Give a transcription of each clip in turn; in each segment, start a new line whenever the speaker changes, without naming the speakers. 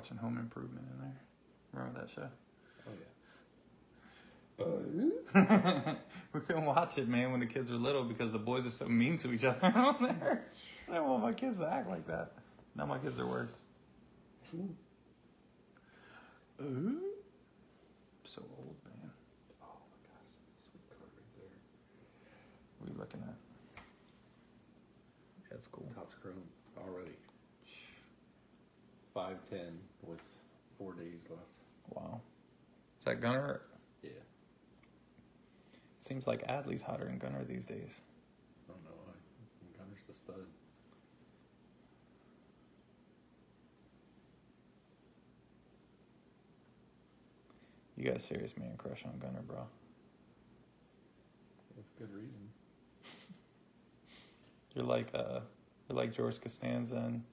watching Home Improvement in there. Remember that show?
Oh, yeah.
We couldn't watch it, man, when the kids were little because the boys are so mean to each other on there. I don't want my kids to act like that. Now my kids are worse. Ooh. So old, man.
Oh my gosh, that's a sweet card right there.
What are you looking at? That's cool.
Topps Chrome already. 510 with 4 days left.
Wow. Is that Gunner?
Yeah.
It seems like Adley's hotter than Gunner these days.
I don't know why. Gunner's the stud.
You got a serious man crush on Gunner, bro.
With good reason.
You're like George Costanza and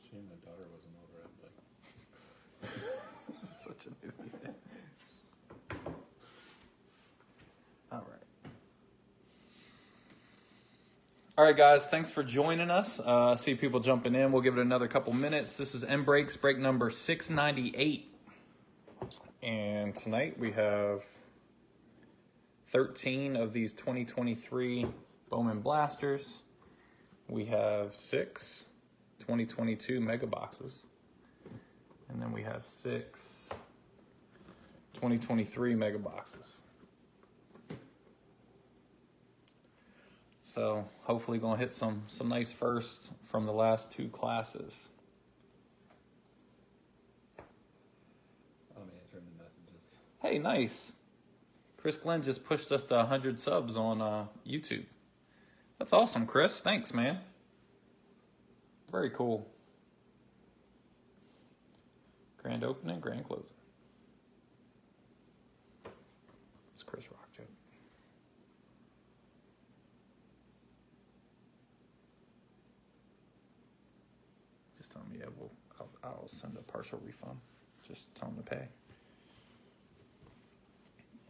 Shame my daughter wasn't over. I'd be like
such an idiot. All right, guys. Thanks for joining us. See people jumping in. We'll give it another couple minutes. This is M Breaks, break number 698. And tonight we have 13 of these 2023 Bowman Blasters. We have 6 2022 Mega Boxes. And then we have 6 2023 Mega Boxes. So hopefully going to hit some nice first from the last 2 classes.
I'm answering the messages.
Hey, nice. Chris Glenn just pushed us to 100 subs on YouTube. That's awesome, Chris. Thanks, man. Very cool. Grand opening, grand closing. It's Chris Rock joke. Just tell me, yeah, I'll send a partial refund. Just tell them to pay.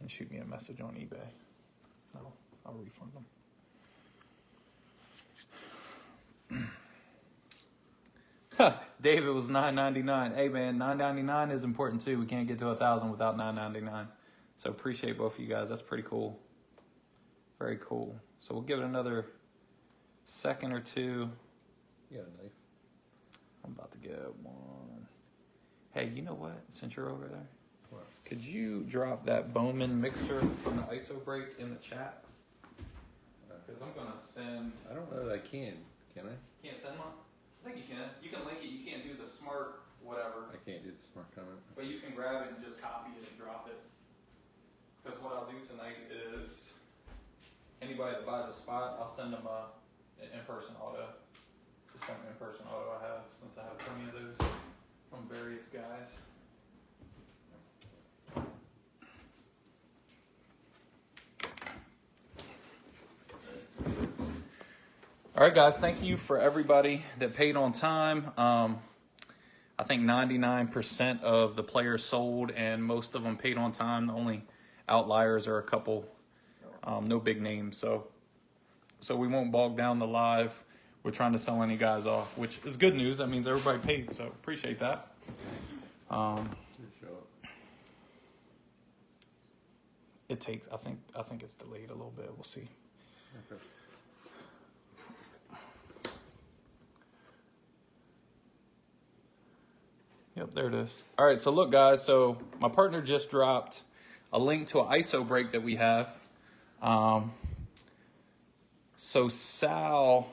And shoot me a message on eBay. I'll refund them. David was $9.99. Hey man, $9.99 is important too. We can't get to 1,000 without $9.99. So appreciate both of you guys. That's pretty cool. Very cool. So we'll give it another second or two.
You got a knife?
I'm about to get one. Hey, you know what? Since you're over there,
What?
could you drop that Bowman mixer from the ISO break in the chat? Because I'm gonna send.
I don't know that I can. Can I?
Can't send one. I think you can. You can link it. You can't do the smart whatever.
I can't do the smart comment.
But you can grab it and just copy it and drop it. Because what I'll do tonight is anybody that buys a spot, I'll send them an in-person auto. Just some in-person auto I have, since I have plenty of those from various guys. All right, guys, thank you for everybody that paid on time. I think 99% of the players sold, and most of them paid on time. The only outliers are a couple, no big names. So we won't bog down the live. We're trying to sell any guys off, which is good news. That means everybody paid, so appreciate that. It takes. I think it's delayed a little bit. We'll see.
Okay.
Yep, there it is. All right, so look, guys. So my partner just dropped a link to an ISO break that we have. So Sal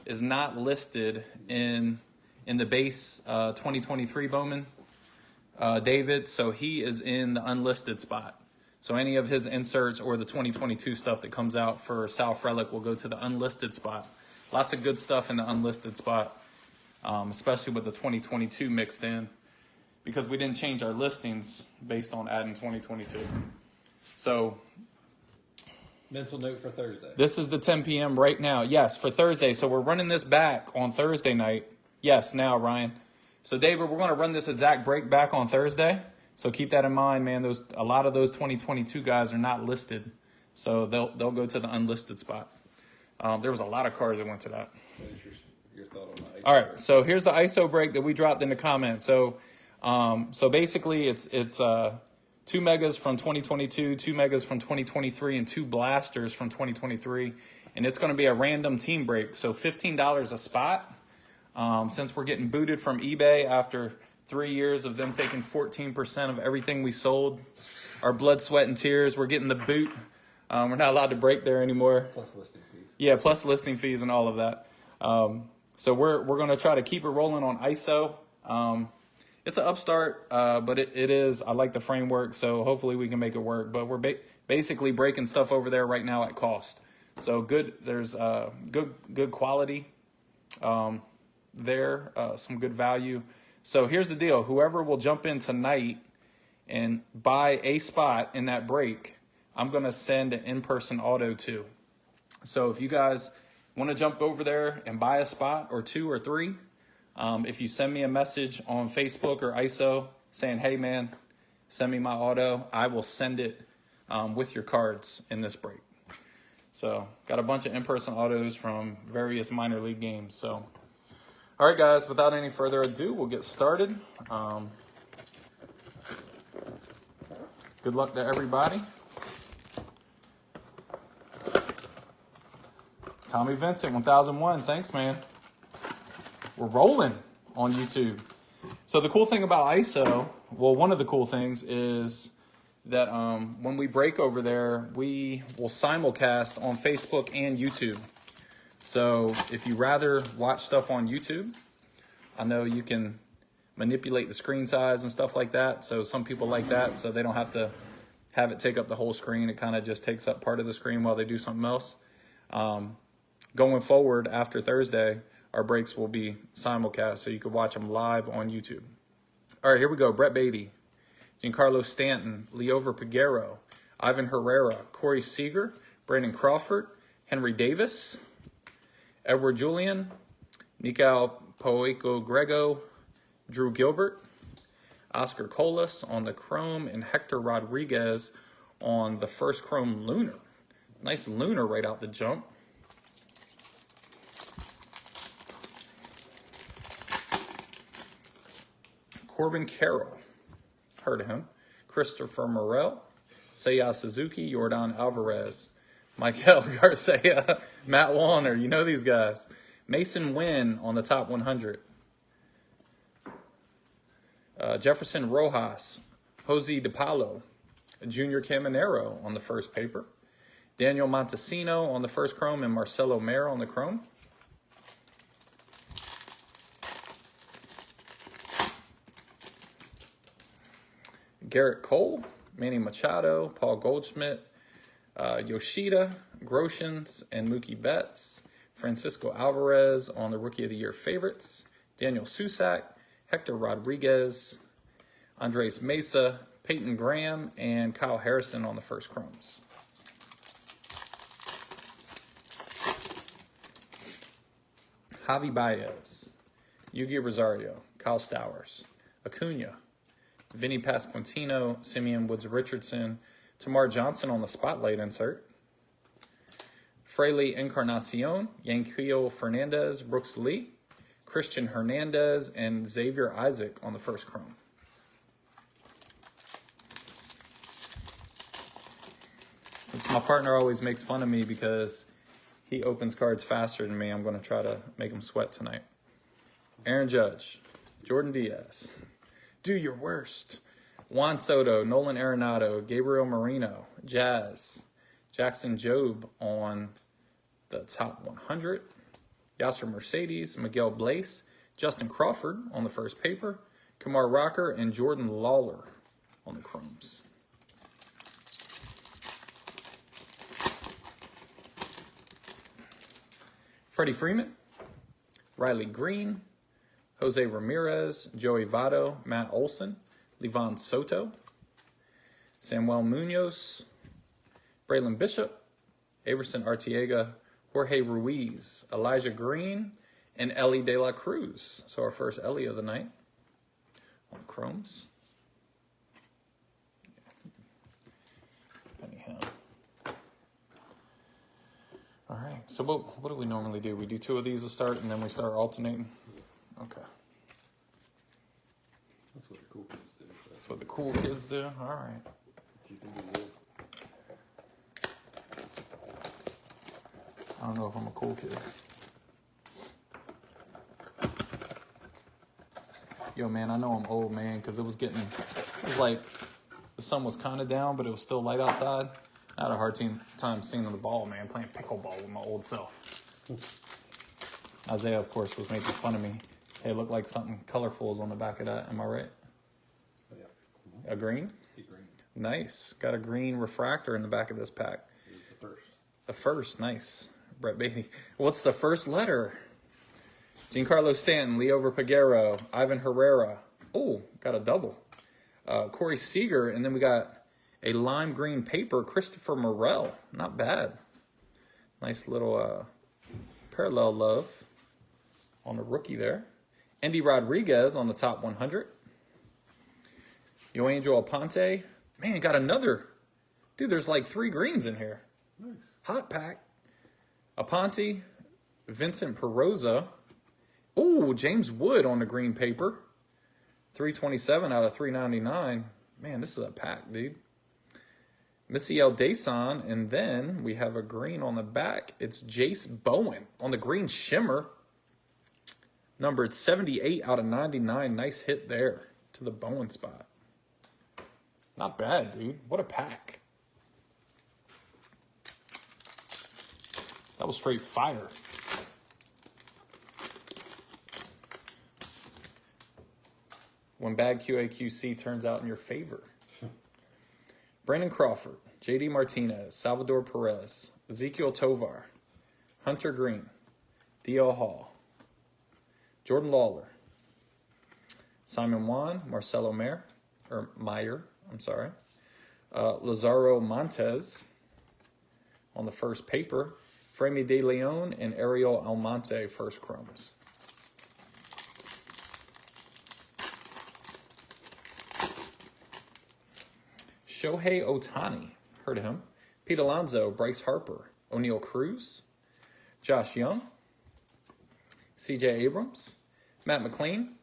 is not listed in the base 2023 Bowman, David. So he is in the unlisted spot. So any of his inserts or the 2022 stuff that comes out for Sal Frelick will go to the unlisted spot. Lots of good stuff in the unlisted spot. Especially with the 2022 mixed in, because we didn't change our listings based on adding 2022. So
Mental note for Thursday.
this is the 10 p.m. right now. Yes, for Thursday. So we're running this back on Thursday night. Yes, now, Ryan. So, David, we're going to run this exact break back on Thursday. So keep that in mind, man. A lot of those 2022 guys are not listed. So they'll go to the unlisted spot. There was a lot of cars that went to that.
What is your thought on
All right, so here's the ISO break that we dropped in the comments. So basically it's 2 megas from 2022, 2 megas from 2023, and 2 blasters from 2023. And it's going to be a random team break. So $15 a spot. Since we're getting booted from eBay after 3 years of them taking 14% of everything we sold, our blood, sweat, and tears, we're getting the boot. We're not allowed to break there anymore.
Plus listing fees.
Yeah, plus listing fees and all of that. So we're going to try to keep it rolling on ISO. It's an upstart, but it is. I like the framework, so hopefully we can make it work. But we're basically breaking stuff over there right now at cost. So good. There's good quality there, some good value. So here's the deal. Whoever will jump in tonight and buy a spot in that break, I'm going to send an in-person auto to. So if you guys want to jump over there and buy a spot or 2 or 3, if you send me a message on Facebook or ISO saying, hey man, send me my auto, I will send it with your cards in this break. So got a bunch of in-person autos from various minor league games. So, all right guys, without any further ado, we'll get started. Good luck to everybody. Tommy Vincent, 1001. Thanks, man. We're rolling on YouTube. So the cool thing about ISO, well, one of the cool things is that when we break over there, we will simulcast on Facebook and YouTube. So if you rather watch stuff on YouTube, I know you can manipulate the screen size and stuff like that. So some people like that, so they don't have to have it take up the whole screen. It kind of just takes up part of the screen while they do something else. Going forward after Thursday, our breaks will be simulcast, so you can watch them live on YouTube. All right, here we go. Brett Beatty, Giancarlo Stanton, Leover Peguero, Ivan Herrera, Corey Seager, Brandon Crawford, Henry Davis, Edward Julian, Nikal Poeco Grego, Drew Gilbert, Oscar Colas on the Chrome, and Hector Rodriguez on the first Chrome Lunar. Nice Lunar right out the jump. Corbin Carroll, heard of him. Christopher Morel, Seiya Suzuki, Jordan Alvarez, Michael Garcia, Matt Warner, you know these guys. Mason Wynn on the top 100. Jefferson Rojas, Jose DePaulo, Junior Caminero on the first paper. Daniel Montesino on the first Chrome, and Marcelo Mayer on the Chrome. Garrett Cole, Manny Machado, Paul Goldschmidt, Yoshida, Groshans, and Mookie Betts. Francisco Alvarez on the Rookie of the Year favorites. Daniel Susac, Hector Rodriguez, Andres Mesa, Peyton Graham, and Kyle Harrison on the first Chromes. Javi Baez, Yugi Rosario, Kyle Stowers, Acuna, Vinny Pasquantino, Simeon Woods-Richardson, Tamar Johnson on the spotlight insert, Fraley Encarnacion, Yanquiel Fernandez, Brooks Lee, Christian Hernandez, and Xavier Isaac on the first Chrome. Since my partner always makes fun of me because he opens cards faster than me, I'm going to try to make him sweat tonight. Aaron Judge, Jordan Diaz, Do Your Worst, Juan Soto, Nolan Arenado, Gabriel Marino, Jazz, Jackson Jobe on the top 100, Yasser Mercedes, Miguel Blaise, Justin Crawford on the first paper, Kamar Rocker, and Jordan Lawler on the Chromes. Freddie Freeman, Riley Green, Jose Ramirez, Joey Votto, Matt Olson, Livan Soto, Samuel Munoz, Braylon Bishop, Averson Arteaga, Jorge Ruiz, Elijah Green, and Elly de la Cruz. So our first Elly of the night on Chromes. Anyhow. All right, so what do we normally do? We do 2 of these to start, and then we start alternating? That's what the cool kids do. All right.
You can do wool.
I don't know if I'm a cool kid. Yo, man, I know I'm old, man, because it was like the sun was kind of down, but it was still light outside. I had a hard time seeing the ball, man, playing pickleball with my old self. Isaiah, of course, was making fun of me. Hey, it looked like something colorful is on the back of that. Am I right?
Yeah.
A green?
A green.
Nice. Got a green refractor in the back of this pack.
It's the first.
The first, nice. Brett Beatty. What's the first letter? Giancarlo Stanton, Leo Verpagero, Ivan Herrera. Oh, got a double. Corey Seager, and then we got a lime green paper, Christopher Morel. Not bad. Nice little parallel love on the rookie there. Andy Rodriguez on the top 100. Yoangel Aponte. Man, got another. Dude, there's like 3 greens in here.
Nice.
Hot pack. Aponte, Vincent Peroza. Oh, James Wood on the green paper. 327 out of 399. Man, this is a pack, dude. Misiel Deson, and then we have a green on the back. It's Jace Bowen on the green shimmer. Numbered 78 out of 99. Nice hit there to the Bowen spot. Not bad, dude. What a pack. That was straight fire. When bad QAQC turns out in your favor. Brandon Crawford, JD Martinez, Salvador Perez, Ezekiel Tovar, Hunter Green, D.L. Hall, Jordan Lawler, Simon Juan, Marcelo Meyer, Lazaro Montes on the first paper, Fremi De Leon and Ariel Almonte first chromes. Shohei Ohtani, heard of him. Pete Alonso, Bryce Harper, O'Neal Cruz, Josh Young, C.J. Abrams, Matt McLean.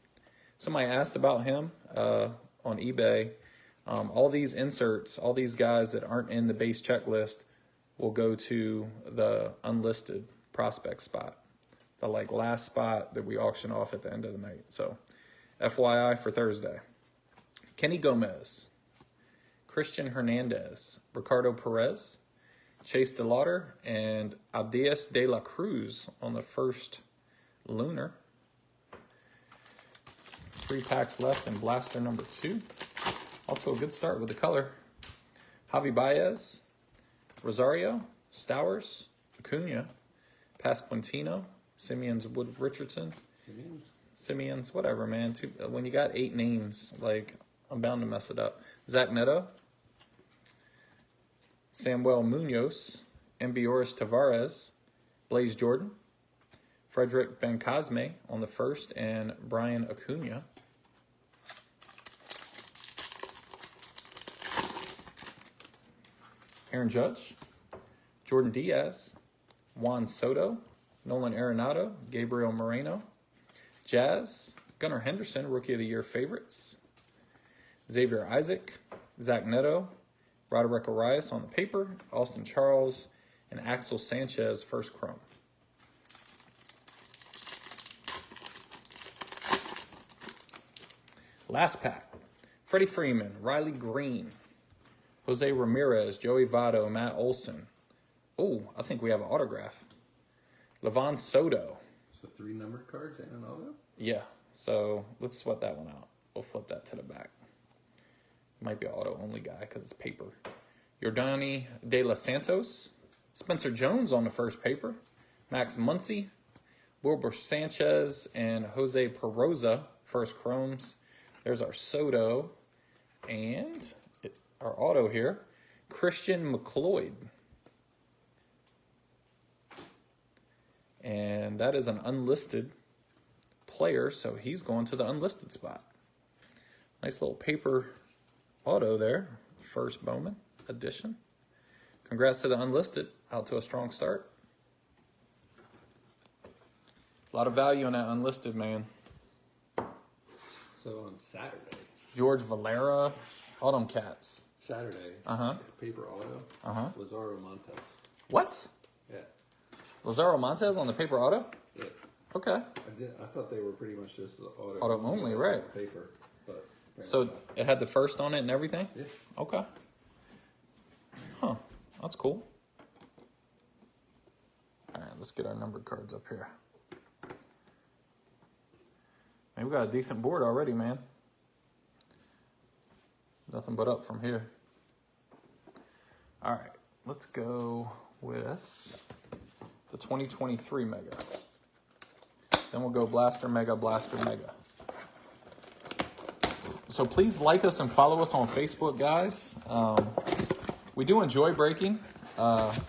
Somebody asked about him on eBay. All these inserts, all these guys that aren't in the base checklist will go to the unlisted prospect spot, the last spot that we auction off at the end of the night. So, FYI for Thursday. Kenny Gomez, Christian Hernandez, Ricardo Perez, Chase DeLauder, and Abdias de la Cruz on the first lunar. 3 packs left in blaster number 2. Off to a good start with the color. Javi Baez, Rosario, Stowers, Acuna, Pasquantino, Simeon's Wood Richardson. Simeon's, whatever, man. When you got 8 names, like, I'm bound to mess it up. Zach Neto, Samuel Munoz, Ambioris Tavares, Blaze Jordan, Frederick Bencosme on the first, and Brian Acuna. Aaron Judge, Jordan Diaz, Juan Soto, Nolan Arenado, Gabriel Moreno, Jazz, Gunnar Henderson, Rookie of the Year favorites, Xavier Isaac, Zach Neto, Roderick Arias on the paper, Austin Charles, and Axel Sanchez first chrome. Last pack. Freddie Freeman, Riley Green, Jose Ramirez, Joey Votto, Matt Olson. Oh, I think we have an autograph. Levon Soto.
So 3 numbered cards and an auto?
Yeah, so let's sweat that one out. We'll flip that to the back. Might be an auto-only guy because it's paper. Yordani De Los Santos. Spencer Jones on the first paper. Max Muncy. Wilbur Sanchez and Jose Peroza, first chromes. There's our Soto. And our auto here, Christian McLeod. And that is an unlisted player, so he's going to the unlisted spot. Nice little paper auto there. First Bowman edition. Congrats to the unlisted. Out to a strong start. A lot of value on that unlisted, man.
So on Saturday,
George Valera. All them cats.
Saturday. Paper Auto. Lazaro Montes.
What?
Yeah.
Lazaro Montes on the paper auto?
Yeah.
Okay.
I thought they were pretty much just auto.
Auto only, right?
Paper, but
so it had the first on it and everything?
Yeah.
Okay. Huh. That's cool. All right, let's get our numbered cards up here. Man, we got a decent board already, man. Nothing but up from here. All right, let's go with the 2023 Mega. Then we'll go Blaster Mega, Blaster Mega. So please like us and follow us on Facebook, guys. We do enjoy breaking, but,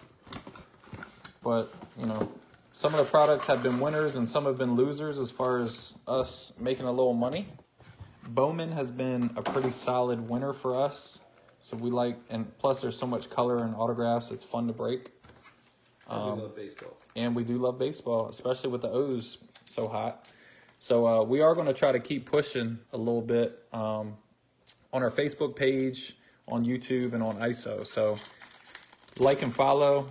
you know, some of the products have been winners and some have been losers as far as us making a little money. Bowman has been a pretty solid winner for us. So we like, and plus there's so much color and autographs, it's fun to break.
I do love baseball.
And we do love baseball, especially with the O's so hot. So we are going to try to keep pushing a little bit on our Facebook page, on YouTube, and on ISO. So like and follow.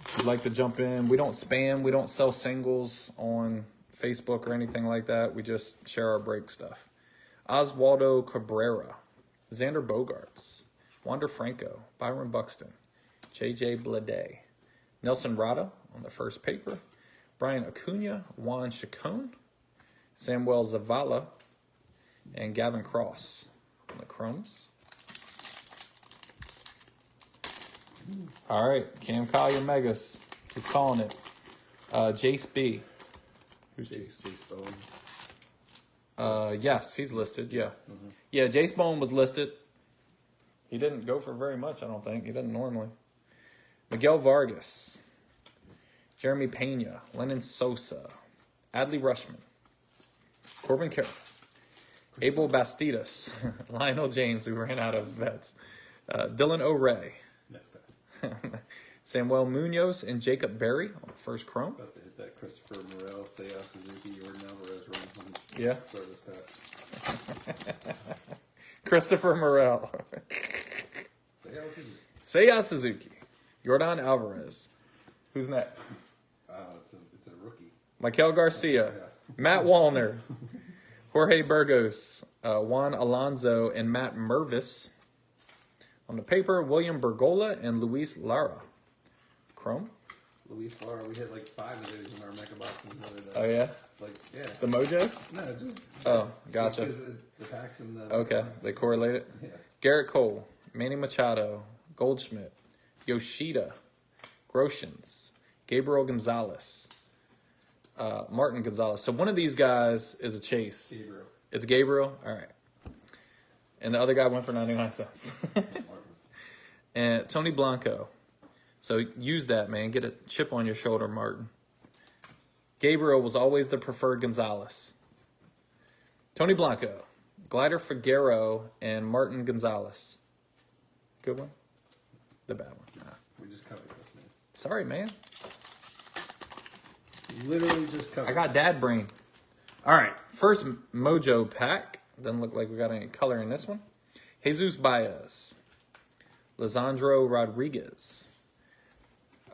If you'd like to jump in. We don't spam. We don't sell singles on Facebook or anything like that. We just share our break stuff. Oswaldo Cabrera, Xander Bogaerts, Wander Franco, Byron Buxton, J.J. Bleday, Nelson Rada on the first paper, Brian Acuna, Juan Chacon, Samuel Zavala, and Gavin Cross on the chromes. All right, Cam Collier Megas. He's calling it. Jace B. Who's Jace?
Jace Bowman.
Yes, he's listed, yeah. Yeah, Jace Bowman was listed. He didn't go for very much, I don't think. He doesn't normally. Miguel Vargas, Jeremy Pena, Lennon Sosa, Adley Rushman, Corbin Carroll, Abel Bastidas, Lionel James, who ran out of vets, Dylan O'Ray, Samuel Munoz, and Jacob Berry on the first chrome.
About to hit that Christopher Morel, Seiya Suzuki, Jordan Alvarez, run home.
Yeah.
Start this pack.
Christopher Morel. Seiya Suzuki. Jordan Alvarez. Who's next?
It's a rookie.
Michael Garcia.
Yeah.
Matt Wallner. Jorge Burgos. Juan Alonso and Matt Mervis. On the paper, William Bergola and Luis Lara. Chrome.
Luis Lara, we hit like 5 of those in our Mega Boxes the other day.
Oh, yeah?
Like, yeah.
The Mojos?
No, just...
Oh, gotcha.
Just the packs and the...
Okay, they correlate it?
Yeah.
Garrett Cole, Manny Machado, Goldschmidt, Yoshida, Groshans, Gabriel Gonzalez, Martin Gonzalez. So one of these guys is a Chase.
Gabriel.
It's Gabriel? All right. And the other guy went for 99 cents. And Tony Blanco. So use that, man. Get a chip on your shoulder, Martin. Gabriel was always the preferred Gonzalez. Tony Blanco, Glider Figueroa, and Martin Gonzalez. Good one? The bad one. Nah.
We just covered this, man.
Sorry, man.
Literally just covered.
I got dad brain. All right. First Mojo pack. Doesn't look like we got any color in this one. Jesus Baez. Lisandro Rodriguez.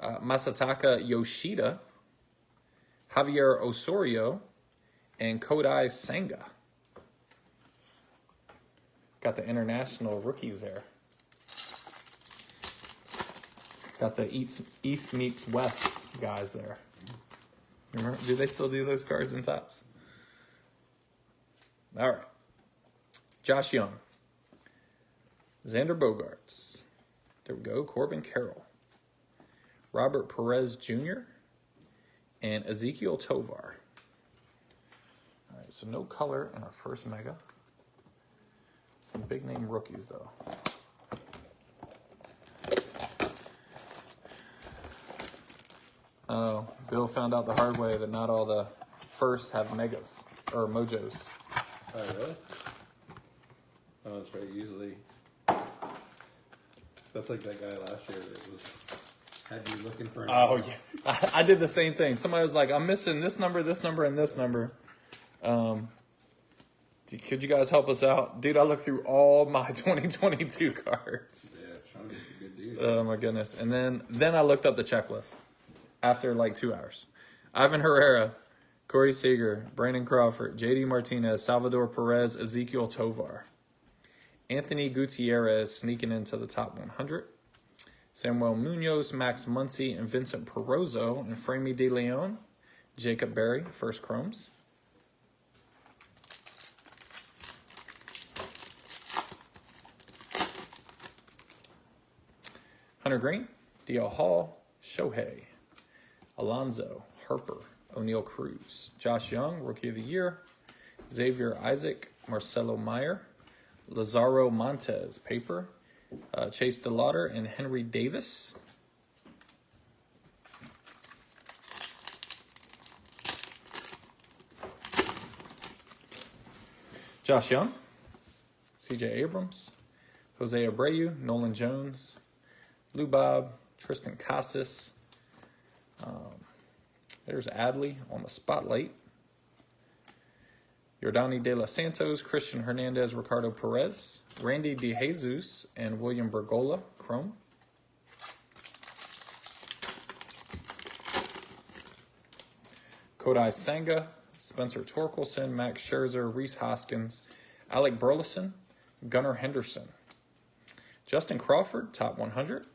Masataka Yoshida. Javier Osorio. And Kodai Senga. Got the international rookies there. Got the East meets West guys there. Remember? Do they still do those cards in tops? All right. Josh Young. Xander Bogaerts. There we go. Corbin Carroll. Robert Perez Jr. And Ezekiel Tovar. All right, so no color in our first Mega. Some big name rookies, though. Oh, Bill found out the hard way that not all the firsts have Megas or Mojos.
Oh, really? Oh, that's right. Usually, that's like that guy last year that was had you looking for.
Oh yeah, I did the same thing. Somebody was like, "I'm missing this number, and this number." Could you guys help us out? Dude, I looked through all my 2022 cards.
Yeah, trying to get some good deals.
Oh, my goodness. And then I looked up the checklist after like 2 hours. Ivan Herrera, Corey Seager, Brandon Crawford, JD Martinez, Salvador Perez, Ezekiel Tovar. Anthony Gutierrez sneaking into the top 100. Samuel Munoz, Max Muncy, and Vincent Perozzo, and Framey De Leon. Jacob Berry, first Chromes. Hunter Green, D.L. Hall, Shohei, Alonzo, Harper, O'Neal Cruz, Josh Young, Rookie of the Year, Xavier Isaac, Marcelo Meyer, Lazaro Montez, paper, Chase DeLauder, and Henry Davis. Josh Young, CJ Abrams, Jose Abreu, Nolan Jones, Lou Bob, Tristan Casas. There's Adley on the spotlight. Yordani De Los Santos, Christian Hernandez, Ricardo Perez, Randy DeJesus, and William Bergola, Chrome. Kodai Senga, Spencer Torkelson, Max Scherzer, Reese Hoskins, Alec Burleson, Gunnar Henderson. Justin Crawford, top 100.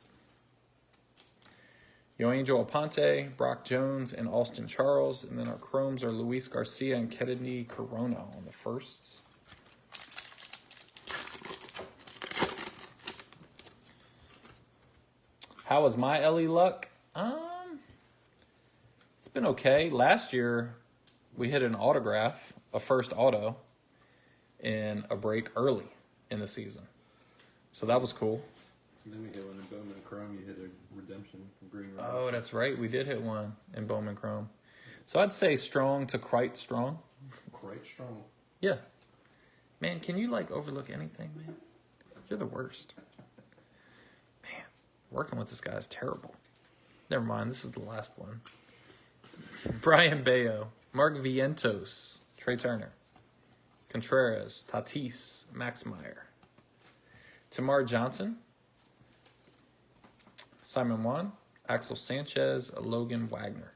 Yoangel Aponte, Brock Jones, and Austin Charles. And then our Chromes are Luis Garcia and Kennedy Corona on the firsts. How was my Elly luck? It's been okay. Last year, we hit an autograph, a first auto, in a break early in the season. So that was cool.
And then we hit one in Bowman Chrome. You hit a redemption from Green Rock.
Oh, that's right. We did hit one in Bowman Chrome. So I'd say strong to quite strong.
Quite strong.
Yeah. Man, can you, overlook anything, man? You're the worst. Man, working with this guy is terrible. Never mind. This is the last one. Brian Bayo, Mark Vientos, Trey Turner, Contreras, Tatis, Max Meyer, Tamar Johnson, Simon Juan, Axel Sanchez, Logan Wagner,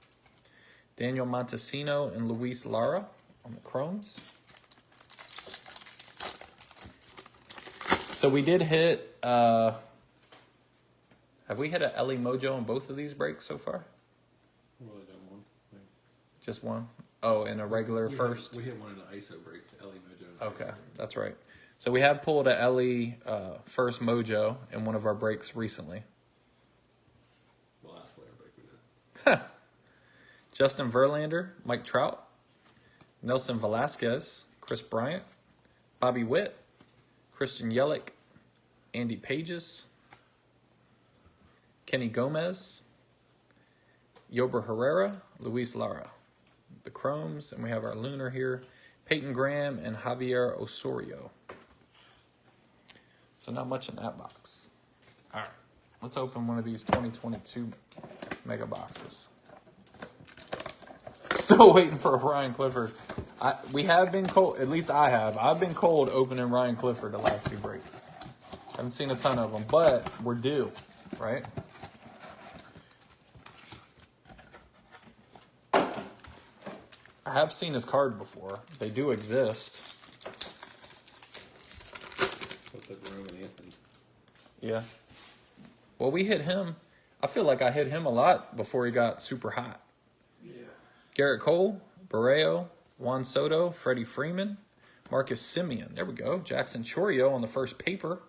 Daniel Montesino, and Luis Lara on the Chromes. So we did hit, have we hit an Elly Mojo on both of these breaks so far?
Well, I done one.
Just one? Oh, in a regular first?
We hit one in the ISO break, Elly Mojo.
Okay, that's right. So we have pulled a Elly first Mojo in one of our breaks recently.
The last player break we did.
Justin Verlander, Mike Trout, Nelson Velasquez, Chris Bryant, Bobby Witt, Christian Yelich, Andy Pages, Kenny Gomez, Yober Herrera, Luis Lara. The Chromes, and we have our Lunar here, Peyton Graham and Javier Osorio. So not much in that box. All right, let's open one of these 2022 mega boxes. Still waiting for a Ryan Clifford. We have been cold, at least I have. I've been cold opening Ryan Clifford the last two breaks. Haven't seen a ton of them, but we're due, right? I have seen his card before. They do exist.
What's up, Roman Anthony?
Yeah. Well, we hit him. I feel like I hit him a lot before he got super hot.
Yeah.
Garrett Cole, Barreo, Juan Soto, Freddie Freeman, Marcus Semien. There we go. Jackson Chourio on the first paper.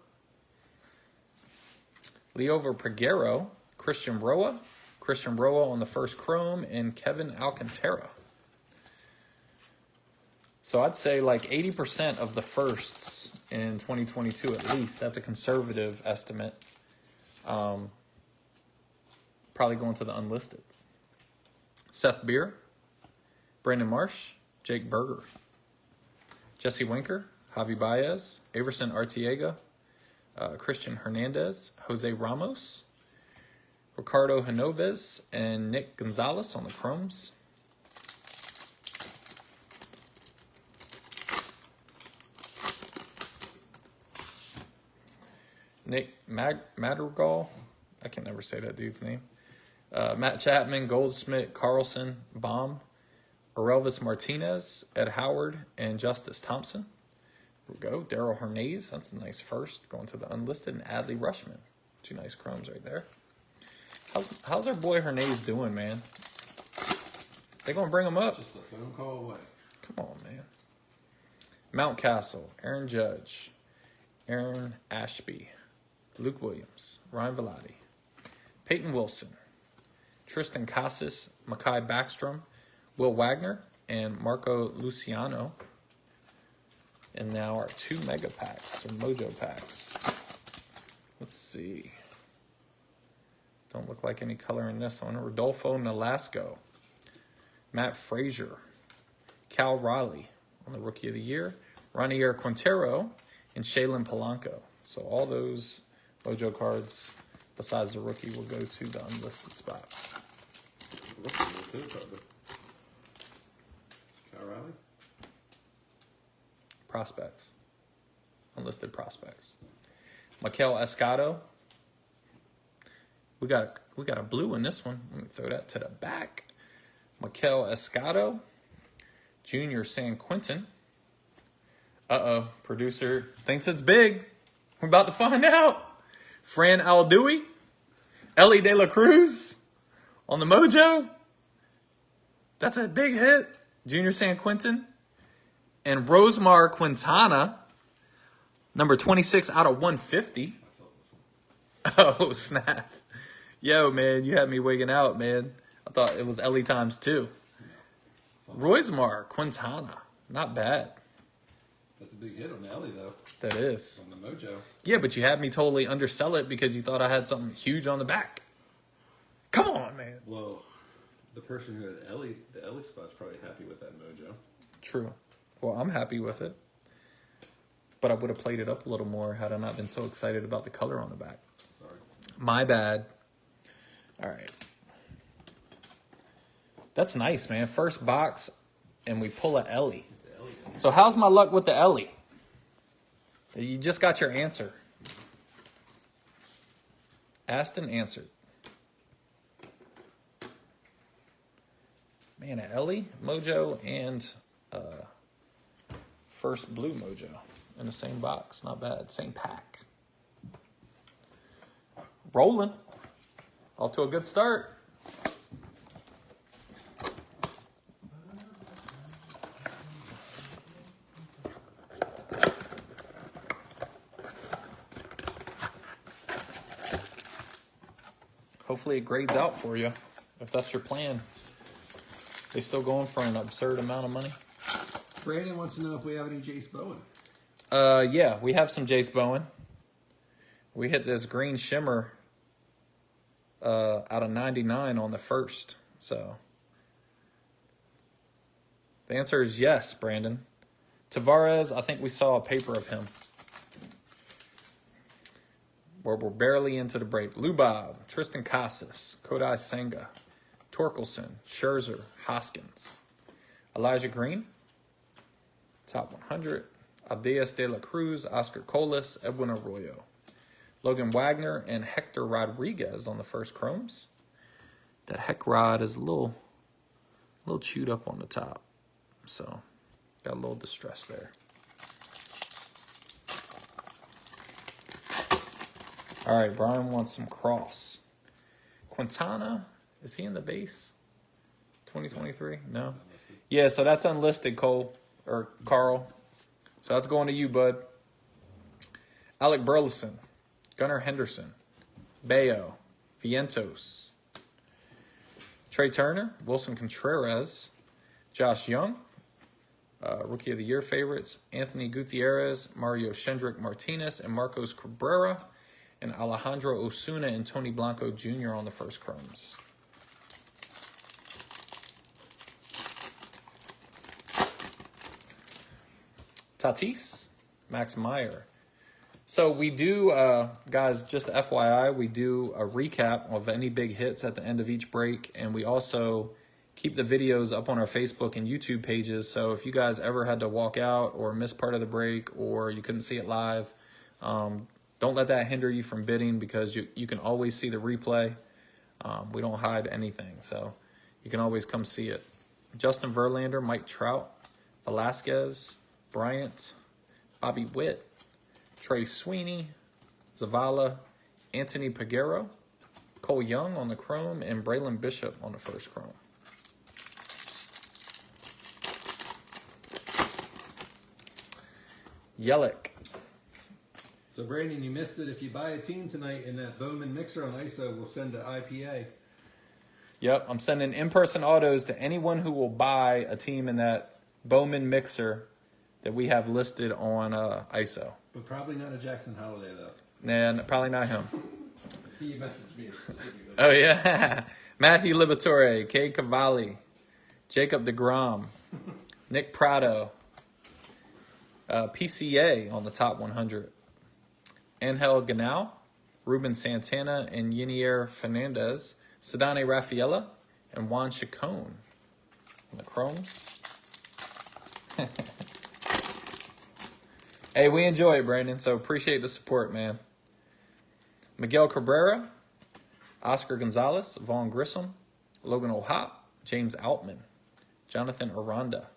Leover Peguero, Christian Roa on the first Chrome, and Kevin Alcantara. So I'd say 80% of the firsts in 2022 at least. That's a conservative estimate. Probably going to the unlisted. Seth Beer, Brandon Marsh, Jake Berger, Jesse Winker, Javi Baez, Averson Artiega, Christian Hernandez, Jose Ramos, Ricardo Hinoves, and Nick Gonzalez on the Chromes. Nick Madrigal. I can never say that dude's name. Matt Chapman, Goldschmidt, Carlson, Baum, Orelvis Martinez, Ed Howard, and Justice Thompson. Here we go. Daryl Hernandez. That's a nice first. Going to the unlisted. And Adley Rushman. 2 nice chromes right there. How's our boy Hernandez doing, man? They going to bring him up?
Just a phone call away.
Come on, man. Mountcastle, Aaron Judge, Aaron Ashby, Luke Williams, Ryan Velati, Peyton Wilson, Tristan Casas, Makai Backstrom, Will Wagner, and Marco Luciano. And now our 2 mega packs, or mojo packs. Let's see. Don't look like any color in this one. Rodolfo Nolasco, Matt Frazier, Cal Riley on the Rookie of the Year, Ranier Quintero, and Shaylin Polanco. So all those mojo cards besides the rookie will go to the unlisted spot.
Cal Riley?
Prospects. Unlisted prospects. Mikel Escado. We got a blue in this one. Let me throw that to the back. Mikel Escado. Junior San Quentin. Producer thinks it's big. We're about to find out. Fran Alduy. Elly De La Cruz on the mojo. That's a big hit. Junior San Quentin. And Rosemar Quintana. Number 26 out of 150. Oh, snap. Yo, man, you had me wigging out, man. I thought it was Elly times 2. Rosemar Quintana. Not bad.
That's a big hit on Elly, though.
That is.
On the mojo.
Yeah, but you had me totally undersell it because you thought I had something huge on the back. Come on, man.
Well, the person who had Elly, the Elly spot's probably happy with that mojo.
True. Well, I'm happy with it. But I would have played it up a little more had I not been so excited about the color on the back.
Sorry.
My bad. All right. That's nice, man. First box, and we pull a Elly. So how's my luck with the Elly? You just got your answer. Asked and answered. Man, an Elly, mojo, and first blue mojo in the same box. Not bad. Same pack. Rolling. Off to a good start. Hopefully it grades out for you, if that's your plan. They still going for an absurd amount of money?
Brandon wants to know if we have any Jace Bowen.
Yeah, we have some Jace Bowen. We hit this green shimmer out of 99 on the first. So the answer is yes, Brandon. Tavares, I think we saw a paper of him. We're barely into the break. Lubob, Tristan Casas, Kodai Senga, Torkelson, Scherzer, Hoskins, Elijah Green, top 100, Abdias De La Cruz, Oscar Colas, Edwin Arroyo, Logan Wagner, and Hector Rodriguez on the first chromes. That Heck Rod is a little chewed up on the top, so got a little distress there. All right, Brian wants some cross. Quintana, is he in the base? 2023? No. Yeah, so that's unlisted, Cole or Carl. So that's going to you, bud. Alec Burleson, Gunnar Henderson, Bayo, Vientos, Trey Turner, Wilson Contreras, Josh Young, Rookie of the Year favorites, Anthony Gutierrez, Mario Shendrick Martinez, and Marcos Cabrera, and Alejandro Osuna and Tony Blanco Jr. on the first chromes. Tatis, Max Meyer. So we do, guys, just FYI, we do a recap of any big hits at the end of each break, and we also keep the videos up on our Facebook and YouTube pages. So if you guys ever had to walk out or miss part of the break or you couldn't see it live, don't let that hinder you from bidding because you can always see the replay. We don't hide anything, so you can always come see it. Justin Verlander, Mike Trout, Velasquez, Bryant, Bobby Witt, Trey Sweeney, Zavala, Anthony Peguero, Cole Young on the chrome, and Braylon Bishop on the first chrome. Yelich.
So, Brandon, you missed it. If you buy a team tonight in that Bowman mixer on ISO, we'll send an IPA.
Yep, I'm sending in-person autos to anyone who will buy a team in that Bowman mixer that we have listed on ISO.
But probably not a Jackson Holiday, though.
Nah, probably not him.
He messaged me.
Oh, yeah. Matthew Liberatore, Cade Cavalli, Jacob deGrom, Nick Prado, PCA on the top 100. Angel Ganal, Ruben Santana, and Yinier Fernandez, Sedane Rafaela, and Juan Chacon on the chromes. Hey, we enjoy it, Brandon, so appreciate the support, man. Miguel Cabrera, Oscar Gonzalez, Vaughn Grissom, Logan O'Hop, James Outman, Jonathan Aranda,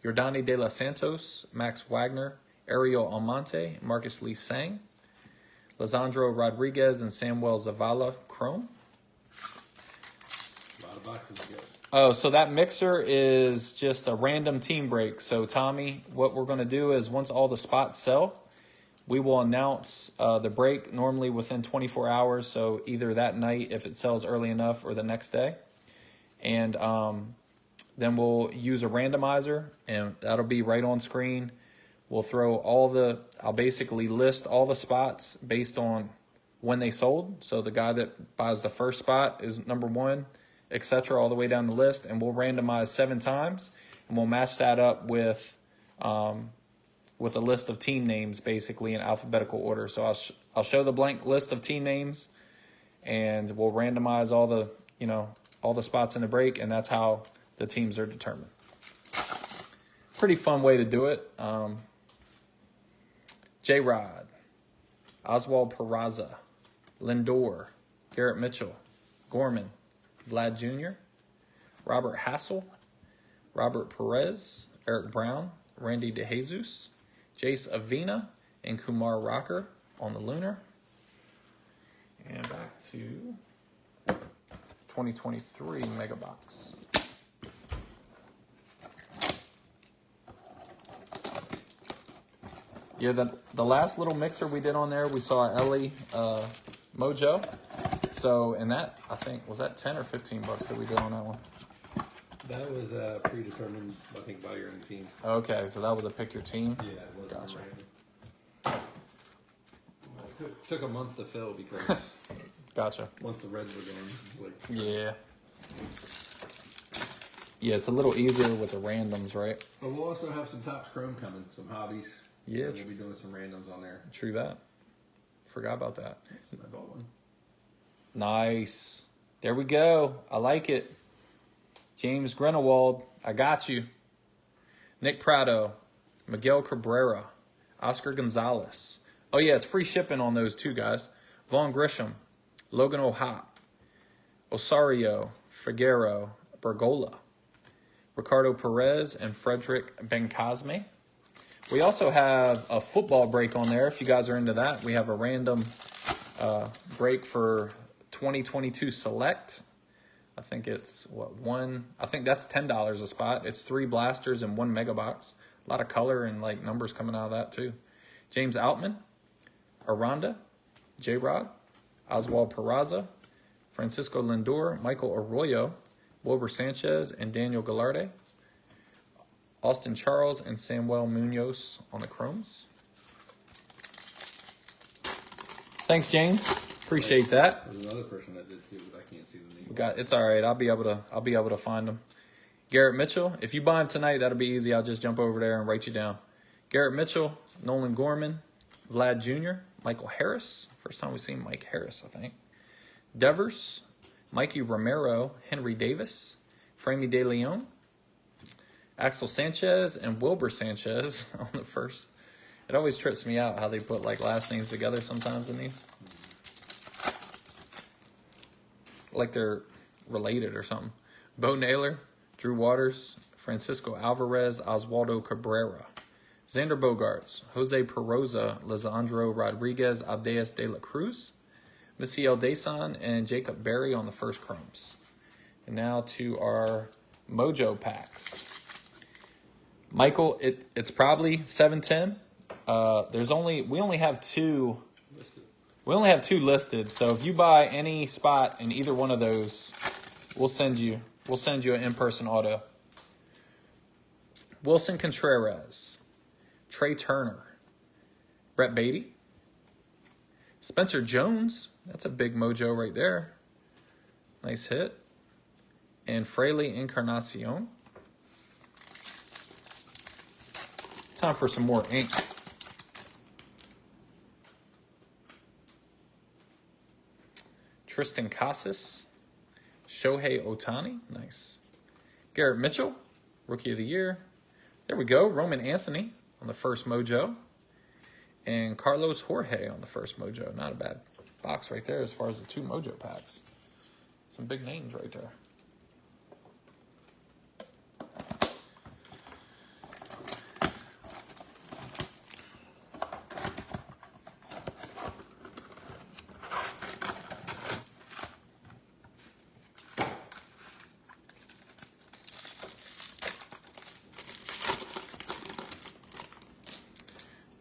Yordani De Los Santos, Max Wagner, Ariel Almonte, Marcus Lee Sang, Lisandro Rodriguez, and Samuel Zavala chrome.
A lot of boxes to go.
Oh, so that mixer is just a random team break. So, Tommy, what we're going to do is once all the spots sell, we will announce the break normally within 24 hours. So either that night if it sells early enough or the next day. And then we'll use a randomizer, and that'll be right on screen. We'll throw I'll basically list all the spots based on when they sold. So the guy that buys the first spot is number one, etc., all the way down the list. And we'll randomize 7 times, and we'll match that up with a list of team names, basically in alphabetical order. So I'll show the blank list of team names, and we'll randomize all the spots in the break, and that's how the teams are determined. Pretty fun way to do it. J-Rod, Oswald Peraza, Lindor, Garrett Mitchell, Gorman, Vlad Jr., Robert Hassel, Robert Perez, Eric Brown, Randy DeJesus, Jace Avina, and Kumar Rocker on the Lunar. And back to 2023 Mega Box. Yeah, the last little mixer we did on there, we saw Elly Mojo. So, and that, I think, was that 10 or 15 bucks that we did on that one?
That was predetermined, I think, by your own team.
Okay, so that was a pick your team?
Yeah, it was.
Gotcha.
It took a month to fill because
Gotcha.
once the Reds were going,
Yeah. Yeah, it's a little easier with the randoms, right?
But we'll also have some Topps Chrome coming, some hobbies.
Yeah,
We'll be doing some randoms on there.
True that. Forgot about that.
I bought one.
Nice. There we go. I like it. James Grenewald, I got you. Nick Prado, Miguel Cabrera, Oscar Gonzalez. Oh, yeah, it's free shipping on those too, guys. Vaughn Grisham, Logan O'Hop, Osario, Figueroa, Bergola, Ricardo Perez, and Frederick Bencosme. We also have a football break on there if you guys are into that. We have a random break for 2022 Select. I think it's, I think that's $10 a spot. It's 3 blasters and 1 mega box. A lot of color and like numbers coming out of that too. James Outman, Aranda, J-Rod, Oswald Peraza, Francisco Lindor, Michael Arroyo, Wilbur Sanchez, and Daniel Gallarde. Austin Charles and Samuel Munoz on the chromes. Thanks, James. Appreciate that.
There's another person that did too, but I can't see the name.
It's all right. I'll be able to find them. Garrett Mitchell. If you buy him tonight, that'll be easy. I'll just jump over there and write you down. Garrett Mitchell, Nolan Gorman, Vlad Jr., Michael Harris. First time we've seen Mike Harris, I think. Devers, Mikey Romero, Henry Davis, Framey De Leon, Axel Sanchez, and Wilbur Sanchez on the first It always trips me out how they put like last names together sometimes in these. Like they're related or something. Bo Naylor, Drew Waters, Francisco Alvarez, Oswaldo Cabrera, Xander Bogaerts, Jose Peroza, Lisandro Rodriguez, Abdeas de la Cruz, Misiel Desan, and Jacob Berry on the first chromes. And now to our Mojo packs. Michael, it's probably 710. We only have two listed. So if you buy any spot in either one of those, we'll send you an in-person auto. Wilson Contreras, Trey Turner, Brett Beatty, Spencer Jones. That's a big mojo right there. Nice hit. And Fraley Encarnacion. Time for some more ink. Tristan Casas, Shohei Ohtani, nice. Garrett Mitchell, Rookie of the Year. There we go, Roman Anthony on the first mojo. And Carlos Jorge on the first mojo. Not a bad box right there as far as the two mojo packs. Some big names right there.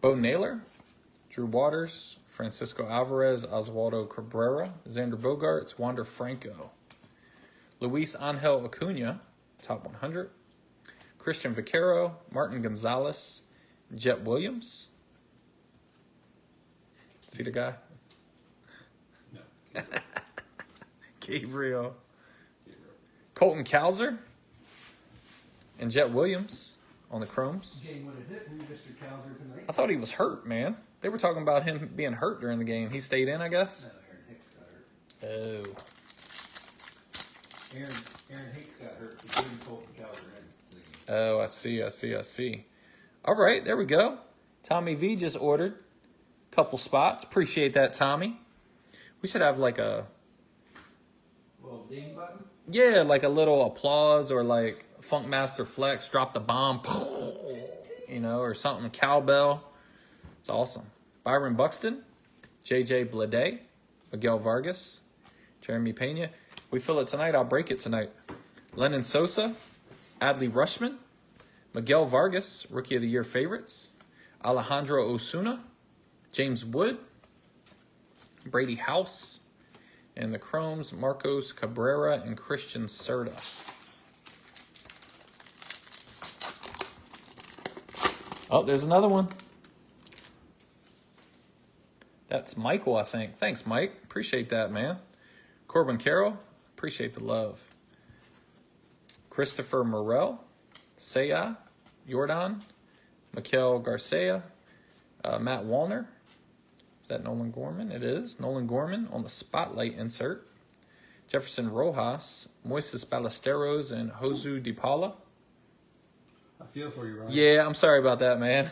Bo Naylor, Drew Waters, Francisco Alvarez, Oswaldo Cabrera, Xander Bogaerts, Wander Franco, Luis Angel Acuna, top 100, Christian Vaquero, Martin Gonzalez, Jet Williams. See the guy?
No.
Gabriel. Colton Cowser and Jet Williams on the chromes.
Game when it hit Mr. Cowser tonight.
I thought he was hurt, man. They were talking about him being hurt during the game. He stayed in, I guess?
No, Aaron Hicks got hurt.
Oh.
Aaron Hicks got hurt for putting Colton Cowser in.
Oh, I see. All right, there we go. Tommy V just ordered a couple spots. Appreciate that, Tommy. We should have like a...
Well, ding button?
Yeah, like a little applause or like Funkmaster Flex, drop the bomb, you know, or something, cowbell. It's awesome. Byron Buxton, JJ Bleday, Miguel Vargas, Jeremy Pena. We fill it tonight, I'll break it tonight. Lennon Sosa, Adley Rushman, Miguel Vargas, Rookie of the Year favorites, Alejandro Osuna, James Wood, Brady House, and the chromes, Marcos Cabrera and Christian Serta. Oh, there's another one. That's Michael, I think. Thanks, Mike. Appreciate that, man. Corbin Carroll, appreciate the love. Christopher Morel, Seiya, Jordan, Mikael Garcia, Matt Wallner. Is that Nolan Gorman? It is. Nolan Gorman on the spotlight insert. Jefferson Rojas, Moises Ballesteros, and Josu Di Paula.
I feel for you, Ryan.
Yeah, I'm sorry about that, man.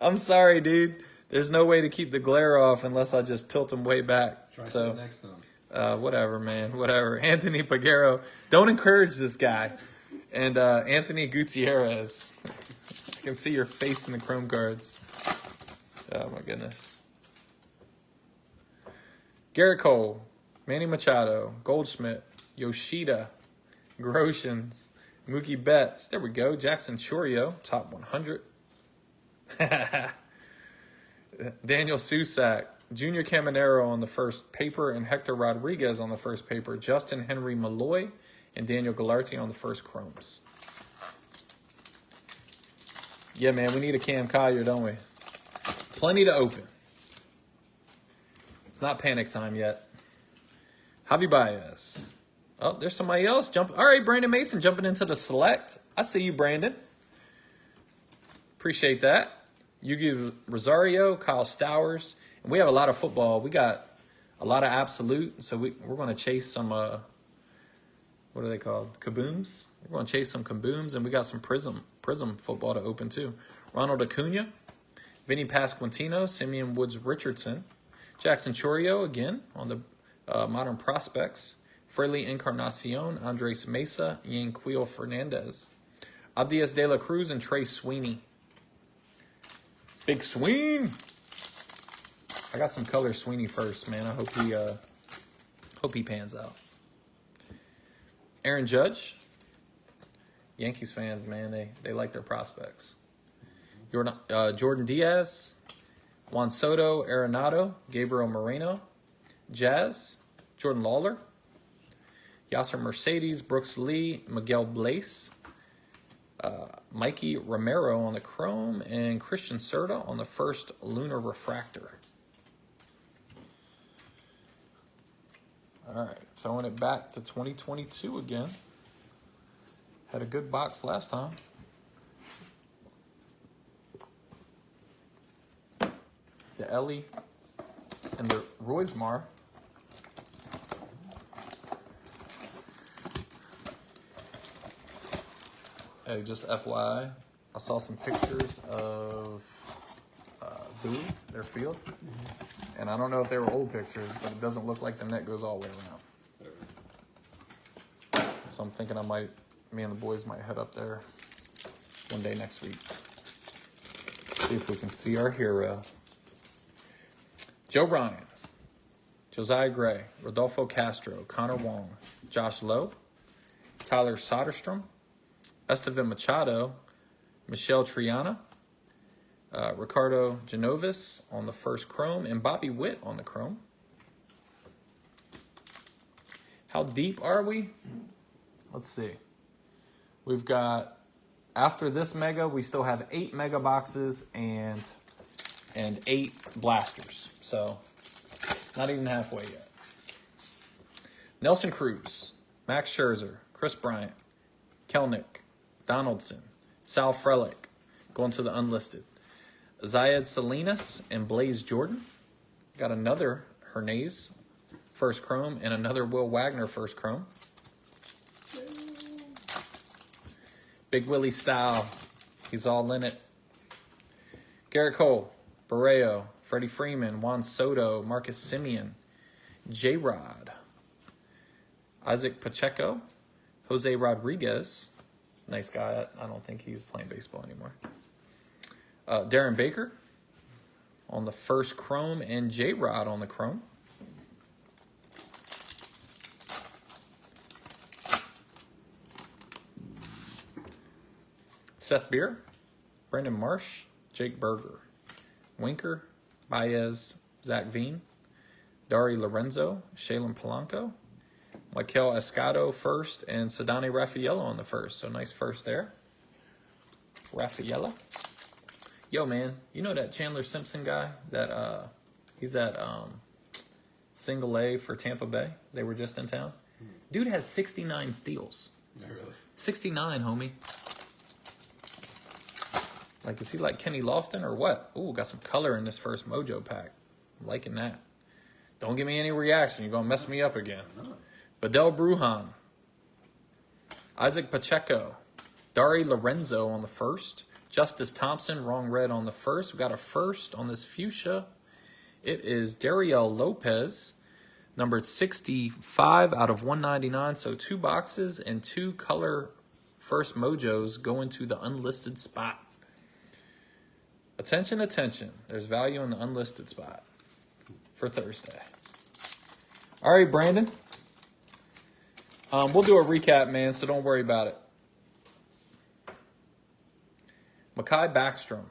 I'm sorry, dude. There's no way to keep the glare off unless I just tilt them way back.
Try to next time.
Whatever, man. Whatever. Anthony Pagero. Don't encourage this guy. And Anthony Gutierrez. I can see your face in the chrome cards. Oh, my goodness. Garrett Cole, Manny Machado, Goldschmidt, Yoshida, Groshans, Mookie Betts. There we go. Jackson Chourio, top 100. Daniel Susak, Junior Caminero on the first paper, and Hector Rodriguez on the first paper. Justin Henry Malloy and Daniel Gallarty on the first chromes. Yeah, man, we need a Cam Collier, don't we? Plenty to open. It's not panic time yet. Javi Baez. Oh, there's somebody else. All right, Brandon Mason jumping into the select. I see you, Brandon. Appreciate that. Yugi Rosario, Kyle Stowers. And we have a lot of football. We got a lot of absolute. So we're going to chase some, what are they called? Kabooms? We're going to chase some kabooms. And we got some prism football to open too. Ronald Acuna, Vinny Pasquantino, Simeon Woods Richardson, Jackson Chorio again on the Modern Prospects, Fraley Encarnacion, Andres Mesa, Yanquiel Fernandez, Abdias de la Cruz, and Trey Sweeney. Big Sween! I got some color Sweeney first, man. I hope he pans out. Aaron Judge. Yankees fans, man, they like their prospects. Jordan Diaz, Juan Soto, Arenado, Gabriel Moreno, Jazz, Jordan Lawler, Yasser Mercedes, Brooks Lee, Miguel Blaze, Mikey Romero on the Chrome, and Christian Serta on the first Lunar Refractor. All right, throwing it back to 2022 again. Had a good box last time. The Elly and the Roismar. Hey, just FYI, I saw some pictures of Boo, their field. And I don't know if they were old pictures, but it doesn't look like the net goes all the way around. So I'm thinking me and the boys might head up there one day next week. See if we can see our hero. Joe Ryan, Josiah Gray, Rodolfo Castro, Connor Wong, Josh Lowe, Tyler Soderstrom, Estevan Machado, Michelle Triana, Ricardo Genovis on the first Chrome, and Bobby Witt on the Chrome. How deep are we? Let's see. We've got, after this mega, we still have 8 mega boxes and 8 blasters. So, not even halfway yet. Nelson Cruz, Max Scherzer, Chris Bryant, Kelnick, Donaldson, Sal Frelick, going to the unlisted. Zayed Salinas and Blaze Jordan. Got another Hernandez first Chrome and another Will Wagner first Chrome. Big Willie style. He's all in it. Garrett Cole, Barreo, Freddie Freeman, Juan Soto, Marcus Simeon, J-Rod, Isaac Pacheco, Jose Rodriguez. Nice guy. I don't think he's playing baseball anymore. Darren Baker on the first Chrome and J-Rod on the Chrome. Seth Beer, Brendan Marsh, Jake Berger, Winker, Baez, Zach Veen, Dari Lorenzo, Shaylin Polanco, Michael Escado first, and Sadani Raffaello on the first. So nice first there. Raffaella. Yo, man, you know that Chandler Simpson guy? That he's at single A for Tampa Bay. They were just in town. Dude has 69 steals.
Yeah, really?
69, homie. Like, is he like Kenny Lofton or what? Ooh, got some color in this first Mojo pack. I'm liking that. Don't give me any reaction. You're going to mess me up again. Badel Brujan. Isaac Pacheco. Dari Lorenzo on the first. Justice Thompson, wrong red on the first. We got a first on this fuchsia. It is Dariel Lopez, numbered 65 out of 199. So 2 boxes and 2 color first Mojos going to the unlisted spot. Attention, attention. There's value in the unlisted spot for Thursday. All right, Brandon. We'll do a recap, man, so don't worry about it. Mekhi Backstrom,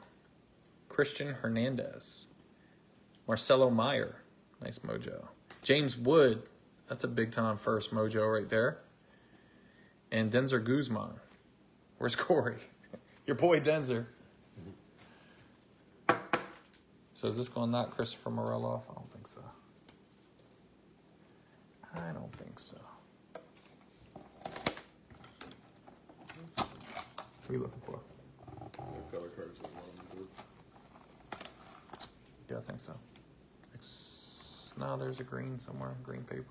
Christian Hernandez, Marcelo Meyer, nice Mojo. James Wood, that's a big-time first Mojo right there. And Denzer Guzman. Where's Corey? Your boy Denzer. So is this going to knock Christopher Morel off? I don't think so. I don't think so. What are you looking for?
Color cards with one on the board.
Yeah, I think so. No, there's a green somewhere. Green paper.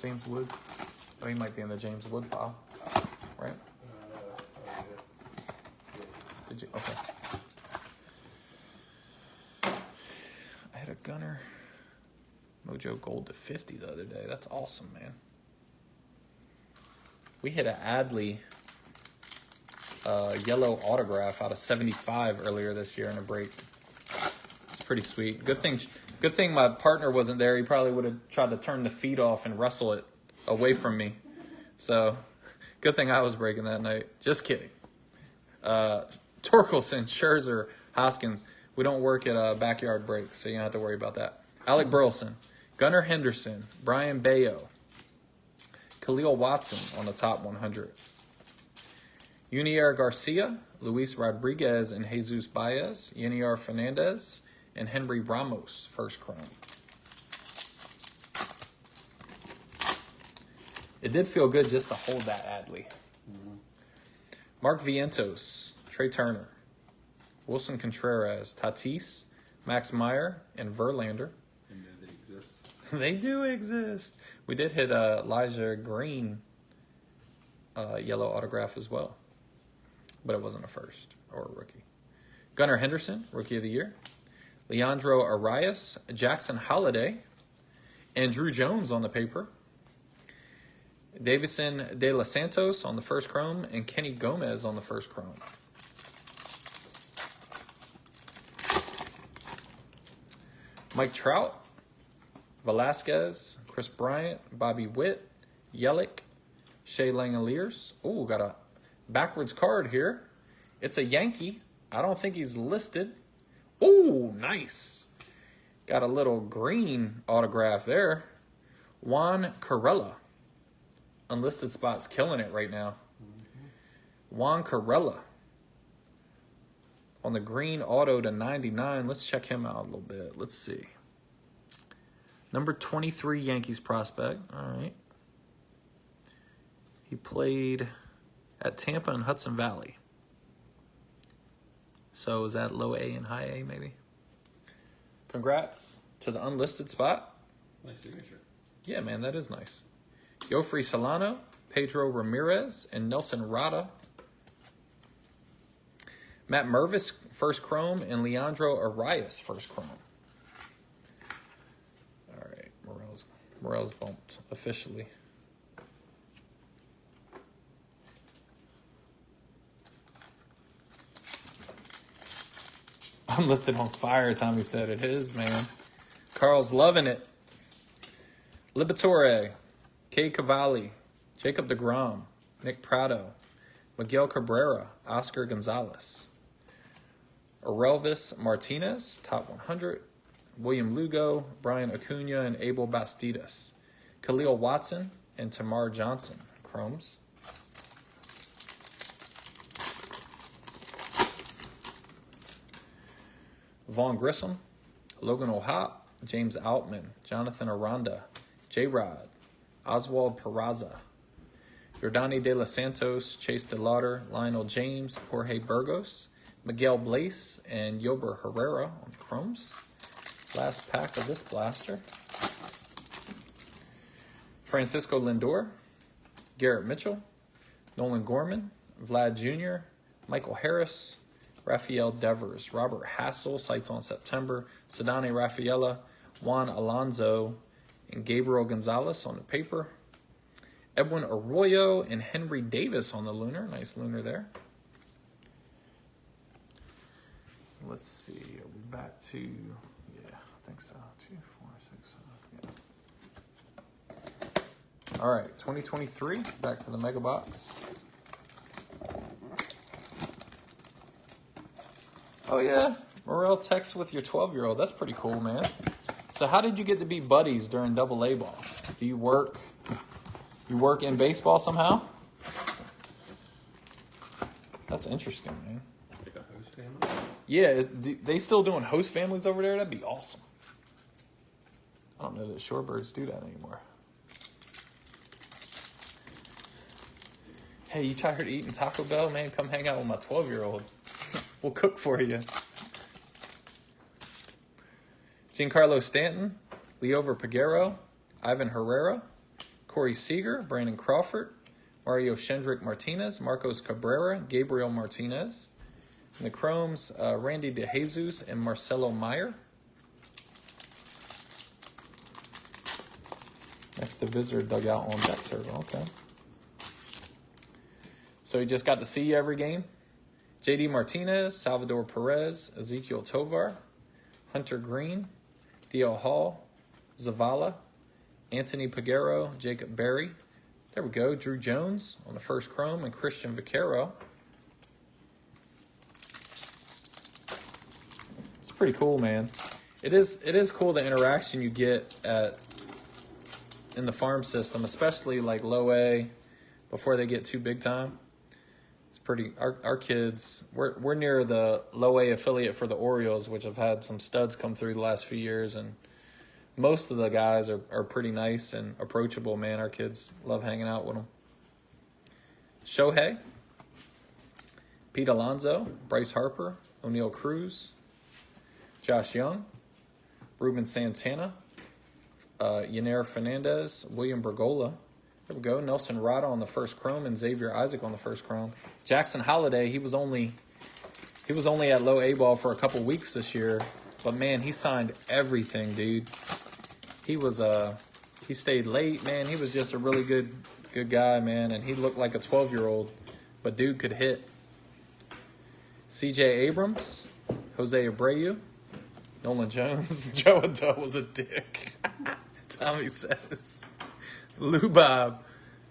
James Wood. Oh, he might be in the James Wood pile. Right?
Yeah.
Did you? Okay. Gunner. Mojo Gold to 50 the other day. That's awesome, man. We hit an Adley yellow autograph out of 75 earlier this year in a break. It's pretty sweet. Good thing my partner wasn't there. He probably would have tried to turn the feed off and wrestle it away from me. So, good thing I was breaking that night. Just kidding. Torkelson, Scherzer, Hoskins. We don't work at backyard breaks, so you don't have to worry about that. Alec Burleson, Gunnar Henderson, Brian Bayo, Khalil Watson on the top 100. Yunier Garcia, Luis Rodriguez, and Jesus Baez, Yenier Fernandez, and Henry Ramos, first chrome. It did feel good just to hold that Adley. Mm-hmm. Mark Vientos, Trey Turner, Wilson Contreras, Tatis, Max Meyer, and Verlander.
I know they exist.
They do exist. We did hit Elijah Green yellow autograph as well, but it wasn't a first or a rookie. Gunnar Henderson, Rookie of the Year. Leandro Arias, Jackson Holiday, and Drew Jones on the paper. Davison De Los Santos on the first chrome, and Kenny Gomez on the first chrome. Mike Trout, Velasquez, Chris Bryant, Bobby Witt, Yelich, Shea Langeliers. Oh, got a backwards card here. It's a Yankee. I don't think he's listed. Oh, nice. Got a little green autograph there. Juan Corella. Unlisted spot's killing it right now. Juan Corella. On the green auto to 99. Let's check him out a little bit. Let's see. Number 23 Yankees prospect. All right. He played at Tampa and Hudson Valley. So is that low A and high A maybe? Congrats to the unlisted spot.
Nice signature.
Yeah, man, that is nice. Yofri Solano, Pedro Ramirez, and Nelson Rada. Matt Mervis, first chrome, and Leandro Arias, first chrome. All right, Morel's bumped officially. I'm listed on fire, Tommy said. It is, man. Carl's loving it. Liberatore, Kay Cavalli, Jacob deGrom, Nick Prado, Miguel Cabrera, Oscar Gonzalez, Orelvis Martinez, top 100, William Lugo, Brian Acuna, and Abel Bastidas, Khalil Watson, and Tamar Johnson, chromes. Vaughn Grissom, Logan O'Hop, James Outman, Jonathan Aranda, J-Rod, Oswald Peraza, Yordani De Los Santos, Chase DeLauder, Lionel James, Jorge Burgos, Miguel Blaze, and Yober Herrera on chromes. Last pack of this blaster. Francisco Lindor, Garrett Mitchell, Nolan Gorman, Vlad Jr., Michael Harris, Rafael Devers, Robert Hassel, sights on September, Sedane Rafaela, Juan Alonso, and Gabriel Gonzalez on the paper. Edwin Arroyo and Henry Davis on the lunar. Nice lunar there. Let's see. Are we back to... Yeah, I think so. 2, 4, 6, 7. Yeah. All right, 2023. Back to the mega box. Oh, yeah. Morel texts with your 12-year-old. That's pretty cool, man. So how did you get to be buddies during AA ball? Do you work in baseball somehow? That's interesting, man.
Like a host family?
Yeah, they still doing host families over there? That'd be awesome. I don't know that shorebirds do that anymore. Hey, you tired of eating Taco Bell? Man, come hang out with my 12-year-old. We'll cook for you. Giancarlo Stanton, Leover Peguero, Ivan Herrera, Corey Seager, Brandon Crawford, Mario Shendrick Martinez, Marcos Cabrera, Gabriel Martinez. In the chromes, Randy DeJesus and Marcelo Meyer. Next to visitor dugout on deck circle. Okay. So he just got to see you every game. JD Martinez, Salvador Perez, Ezekiel Tovar, Hunter Green, D.L. Hall, Zavala, Anthony Peguero, Jacob Berry. There we go. Drew Jones on the first chrome and Christian Vaquero. It's pretty cool, man. It is cool the interaction you get in the farm system, especially like low A before they get too big time. It's pretty. Our kids, we're near the low A affiliate for the Orioles, which have had some studs come through the last few years, and most of the guys are pretty nice and approachable, man. Our kids love hanging out with them. Shohei, Pete Alonso, Bryce Harper, O'Neal Cruz, Josh Young, Ruben Santana, Yanir Fernandez, William Bergola. There we go. Nelson Rada on the first chrome and Xavier Isaac on the first chrome. Jackson Holiday, he was only at low A ball for a couple weeks this year, but man, he signed everything, dude. He stayed late, man. He was just a really good guy, man, and he looked like a 12-year-old, but dude could hit. CJ Abrams, Jose Abreu, Nolan Jones, Joe Adele was a dick. Tommy says. Lou Bob,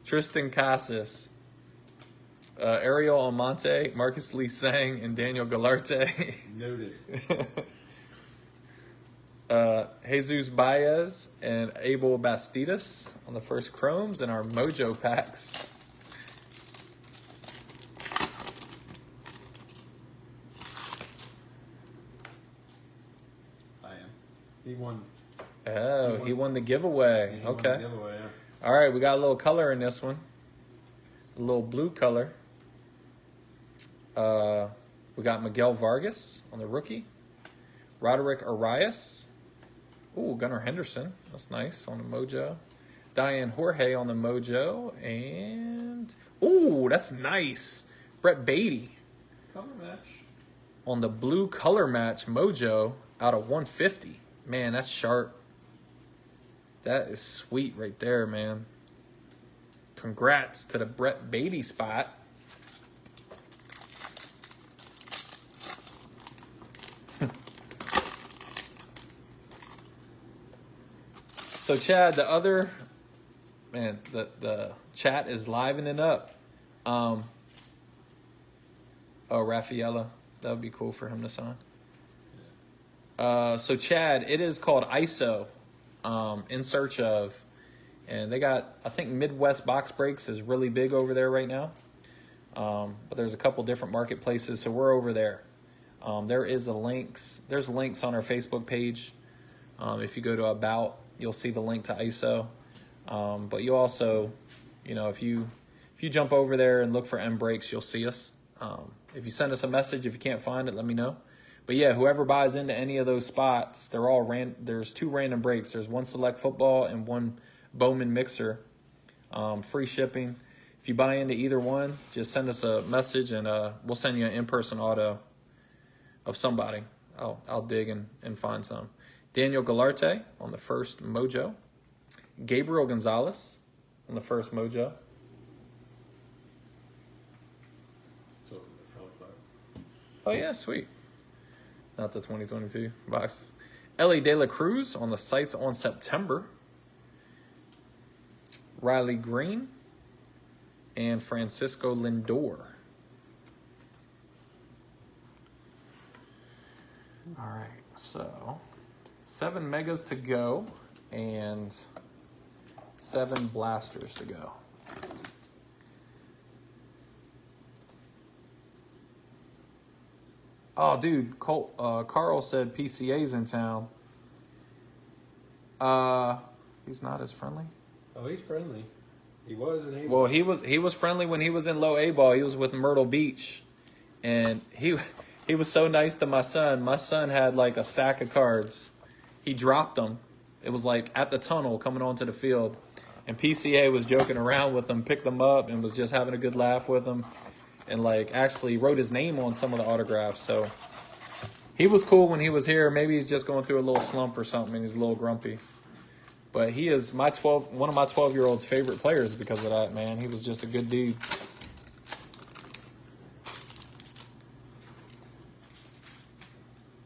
Tristan Casas, Ariel Almonte, Marcus Lee Sang, and Daniel Galarte.
Noted.
Jesus Baez and Abel Bastidas on the first chromes in our Mojo packs.
I am. He won.
Oh, he won the giveaway.
He won
okay.
the giveaway, yeah.
All right, we got a little color in this one. A little blue color. We got Miguel Vargas on the rookie. Roderick Arias. Ooh, Gunnar Henderson. That's nice on the Mojo. Diane Jorge on the Mojo. And, ooh, that's nice. Brett Beatty
Color match.
on the blue color match Mojo out of 150. Man, that's sharp. That is sweet right there, man. Congrats to the Brett Beatty spot. So, Chad, the chat is livening up. Rafaela, that would be cool for him to sign. So, Chad, it is called ISO, In Search Of. And they got, I think Midwest Box Breaks is really big over there right now. But there's a couple different marketplaces, so we're over there. There's links on our Facebook page. If you go to About, you'll see the link to ISO. But you also, if you jump over there and look for M Breaks, you'll see us. If you send us a message, if you can't find it, let me know. But yeah, whoever buys into any of those spots, they're all there's 2 random breaks. There's 1 Select Football and 1 Bowman Mixer. Free shipping. If you buy into either one, just send us a message and we'll send you an in-person auto of somebody. I'll dig and find some. Daniel Galarte on the first Mojo. Gabriel Gonzalez on the first Mojo.
So the front part.
Oh, yeah, sweet. Not the 2022 boxes. Elly De La Cruz on the sites on September. Riley Green and Francisco Lindor. All right, so 7 megas to go and 7 blasters to go. Oh, dude, Carl said PCA's in town. He's not as friendly.
Oh, he's friendly. He was in A.
Well, he was friendly when he was in low A ball. He was with Myrtle Beach, and he was so nice to my son. My son had like a stack of cards. He dropped them. It was like at the tunnel coming onto the field, and PCA was joking around with them, picked them up, and was just having a good laugh with them, and like actually wrote his name on some of the autographs. So he was cool when he was here. Maybe he's just going through a little slump or something, and he's a little grumpy. But he is one of my 12-year-old's favorite players because of that, man. He was just a good dude.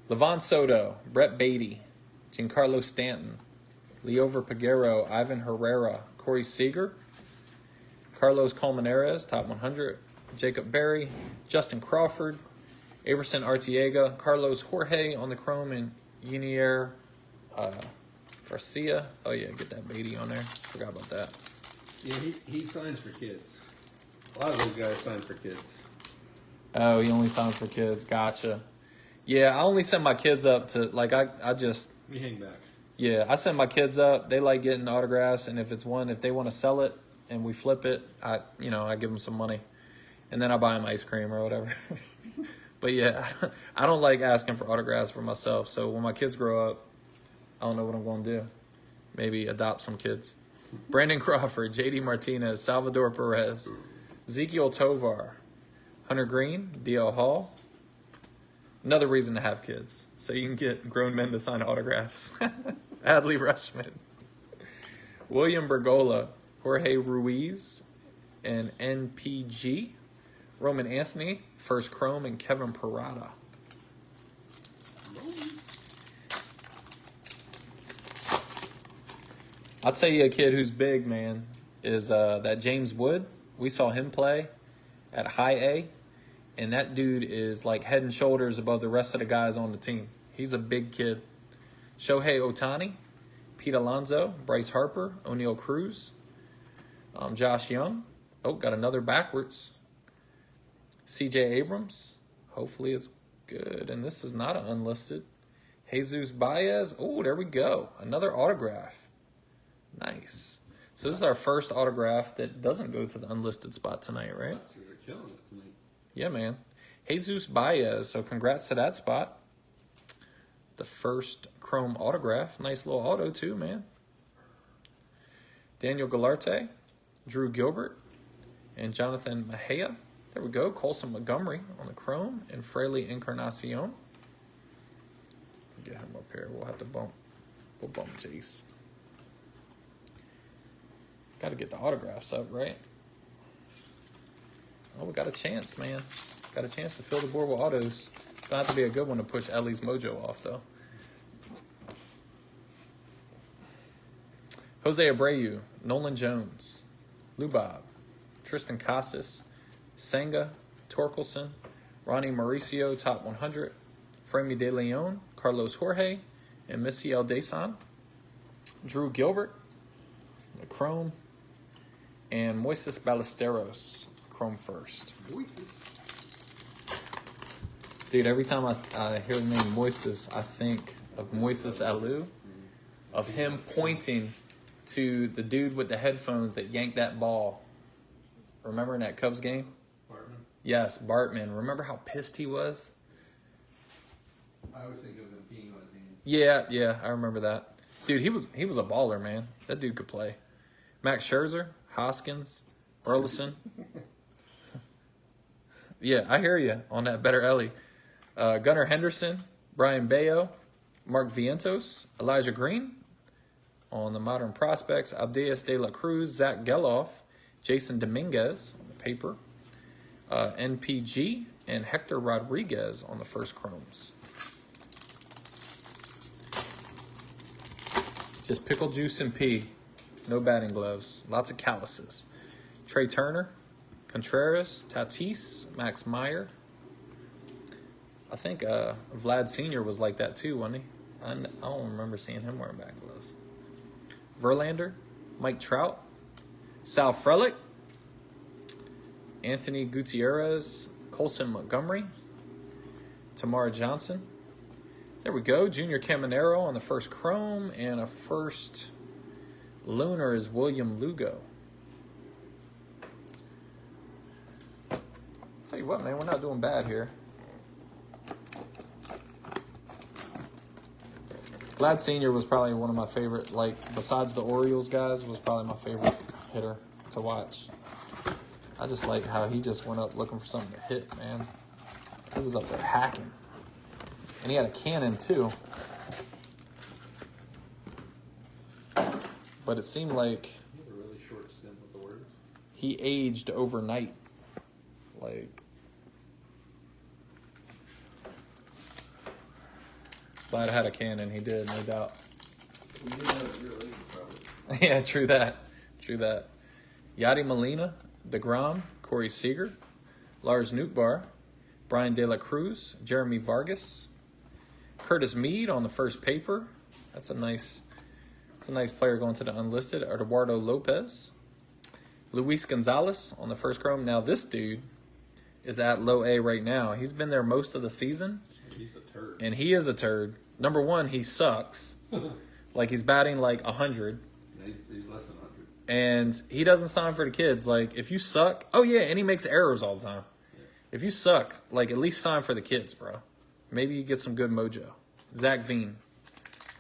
Levon Soto, Brett Beatty, Giancarlo Stanton, Leover Peguero, Ivan Herrera, Corey Seager, Carlos Colmenares, top 100, Jacob Berry, Justin Crawford, Averson Artiega, Carlos Jorge on the chrome, and Yunier Garcia. Oh, yeah, get that Beatty on there. Forgot about that.
Yeah, he signs for kids. A lot of those guys sign for kids.
Oh, he only signs for kids. Gotcha. Yeah, I only send my kids up to, like, I just...
We hang back.
Yeah, I send my kids up. They like getting autographs, and if they want to sell it and we flip it, I give them some money. And then I buy them ice cream or whatever. But yeah, I don't like asking for autographs for myself. So when my kids grow up, I don't know what I'm going to do. Maybe adopt some kids. Brandon Crawford, JD Martinez, Salvador Perez, Ezekiel Tovar, Hunter Green, DL Hall. Another reason to have kids, so you can get grown men to sign autographs. Adley Rushman, William Bergola, Jorge Ruiz, and NPG, Roman Anthony, First Chrome, and Kevin Parada. I'll tell you a kid who's big, man, is that James Wood. We saw him play at High A. And that dude is like head and shoulders above the rest of the guys on the team. He's a big kid. Shohei Ohtani, Pete Alonso, Bryce Harper, O'Neal Cruz, Josh Young. Oh, got another backwards. CJ Abrams. Hopefully it's good. And this is not an unlisted. Jesus Baez. Oh, there we go. Another autograph. Nice. So this is our first autograph that doesn't go to the unlisted spot tonight, right?
You're killing it tonight.
Yeah, man. Jesus Baez, so congrats to that spot. The first chrome autograph. Nice little auto, too, man. Daniel Galarte, Drew Gilbert, and Jonathan Mejia. There we go. Colson Montgomery on the chrome, and Fraley Encarnacion. Get him up here. We'll bump Jace. Got to get the autographs up, right? Oh, we got a chance, man. Got a chance to fill the board with autos. It's going to have to be a good one to push Elly's mojo off, though. Jose Abreu, Nolan Jones, Lubob, Tristan Casas, Senga, Torkelson, Ronnie Mauricio, top 100, Fremi De Leon, Carlos Jorge, and Misiel Desan, Drew Gilbert, the chrome, and Moises Ballesteros. Chrome first.
Voices.
Dude, every time I hear the name Moises, I think of Moises Alou, of him pointing to the dude with the headphones that yanked that ball. Remember in that Cubs game?
Bartman.
Yes, Bartman. Remember how pissed he was?
I always think of him peeing on his hand.
Yeah, I remember that. Dude, he was a baller, man. That dude could play. Max Scherzer, Hoskins, Burleson. Yeah, I hear you on that better Elly. Gunnar Henderson, Brian Bayo, Mark Vientos, Elijah Green. On the Modern Prospects, Abdias De La Cruz, Zach Geloff, Jason Dominguez on the paper, NPG, and Hector Rodriguez on the first chromes. Just pickle juice and pee. No batting gloves. Lots of calluses. Trey Turner, Contreras, Tatis, Max Meyer. I think Vlad Sr. was like that too, wasn't he? I don't remember seeing him wearing batting gloves. Verlander, Mike Trout, Sal Frelick, Anthony Gutierrez, Colson Montgomery, Tamara Johnson. There we go. Junior Caminero on the first chrome, and a first lunar is William Lugo. Tell you what, man, we're not doing bad here. Vlad Sr. was probably one of my favorite, like, besides the Orioles guys, was probably my favorite hitter to watch. I just like how he just went up looking for something to hit, man. He was up there hacking. And he had a cannon, too. but it seemed like
You have a really short stint with the words.
he aged overnight. Like, glad I had a cannon. He did, no doubt.
You didn't have a real age, probably.
Yeah, true that. True that. Yadi Molina, DeGrom, Corey Seager, Lars Nootbaar, Brian De La Cruz, Jeremy Vargas, Curtis Mead on the first paper. That's a nice player going to the unlisted. Eduardo Lopez, Luis Gonzalez on the first chrome. Now this dude is at low A right now. He's been there most of the season.
He's a turd.
And he is a turd. Number one, he sucks. Like, he's batting like 100.
He's less than 100.
And he doesn't sign for the kids. Like, if you suck, oh yeah, and he makes errors all the time.
Yeah.
If you suck, like, at least sign for the kids, bro. Maybe you get some good mojo. Zach Veen.